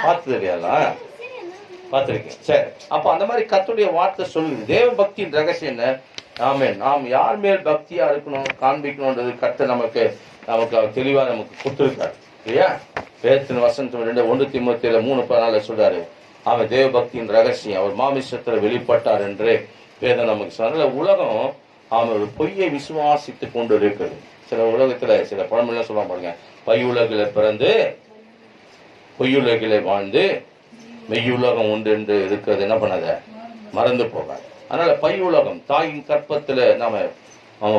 A: பார்த்து தெரியாதா? பார்த்துருக்கேன். சரி, அப்ப அந்த மாதிரி கர்த்தருடைய வார்த்தை சொல்லுது. தேவ பக்தியின் ரகசியம் என்ன? ஆமென். நாம் யார் மேல் பக்தியா இருக்கணும், காண்பிக்கணும்ன்றது கர்த்தர் நமக்கு தெளிவா நமக்கு கொடுத்துருக்காரு இல்லையா? வேதத்தின் வசனம் 1 தீமோத்தேயுல 3:14 சொல்றாரு, அவன் தேவ பக்தியின் ரகசியம் அவர் மாமிசத்துல வெளிப்பட்டார் என்று வேதம் நமக்கு சொன்ன. உலகம் அவன் ஒரு பொய்யை விசுவாசித்து கொண்டு இருக்கிறது. சில உலகத்துல சில பழமொழிலாம் சொல்லுவாங்க பாருங்க, பையுலகில பிறந்து பொய்யுலகிலே வாழ்ந்து மெய்யுலகம் உண்டு என்று இருக்கிறது என்ன பண்ணாத, மறந்து போகாது. அதனால பையுலகம், தாயின் கற்பத்துல நாம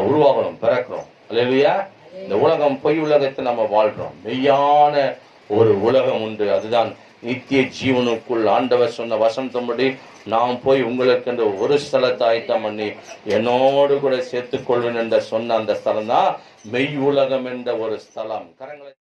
A: உருவாகணும், பிறக்கிறோம். அல்லேலூயா. இந்த உலகம் பொய் உலகத்தை நம்ம வாழ்றோம். மெய்யான ஒரு உலகம் உண்டு, அதுதான் நித்திய ஜீவனுக்குள் ஆண்டவர் சொன்ன வசனத்தின்படி நாம் போய் உங்களுக்கு என்று ஒரு ஸ்தலத்தை ஆயத்தம் பண்ணி என்னோடு கூட சேர்த்துக் கொள்வேன் என்ற சொன்ன அந்த ஸ்தலம் தான் மெய் உலகம் என்ற ஒரு ஸ்தலம். கரங்களை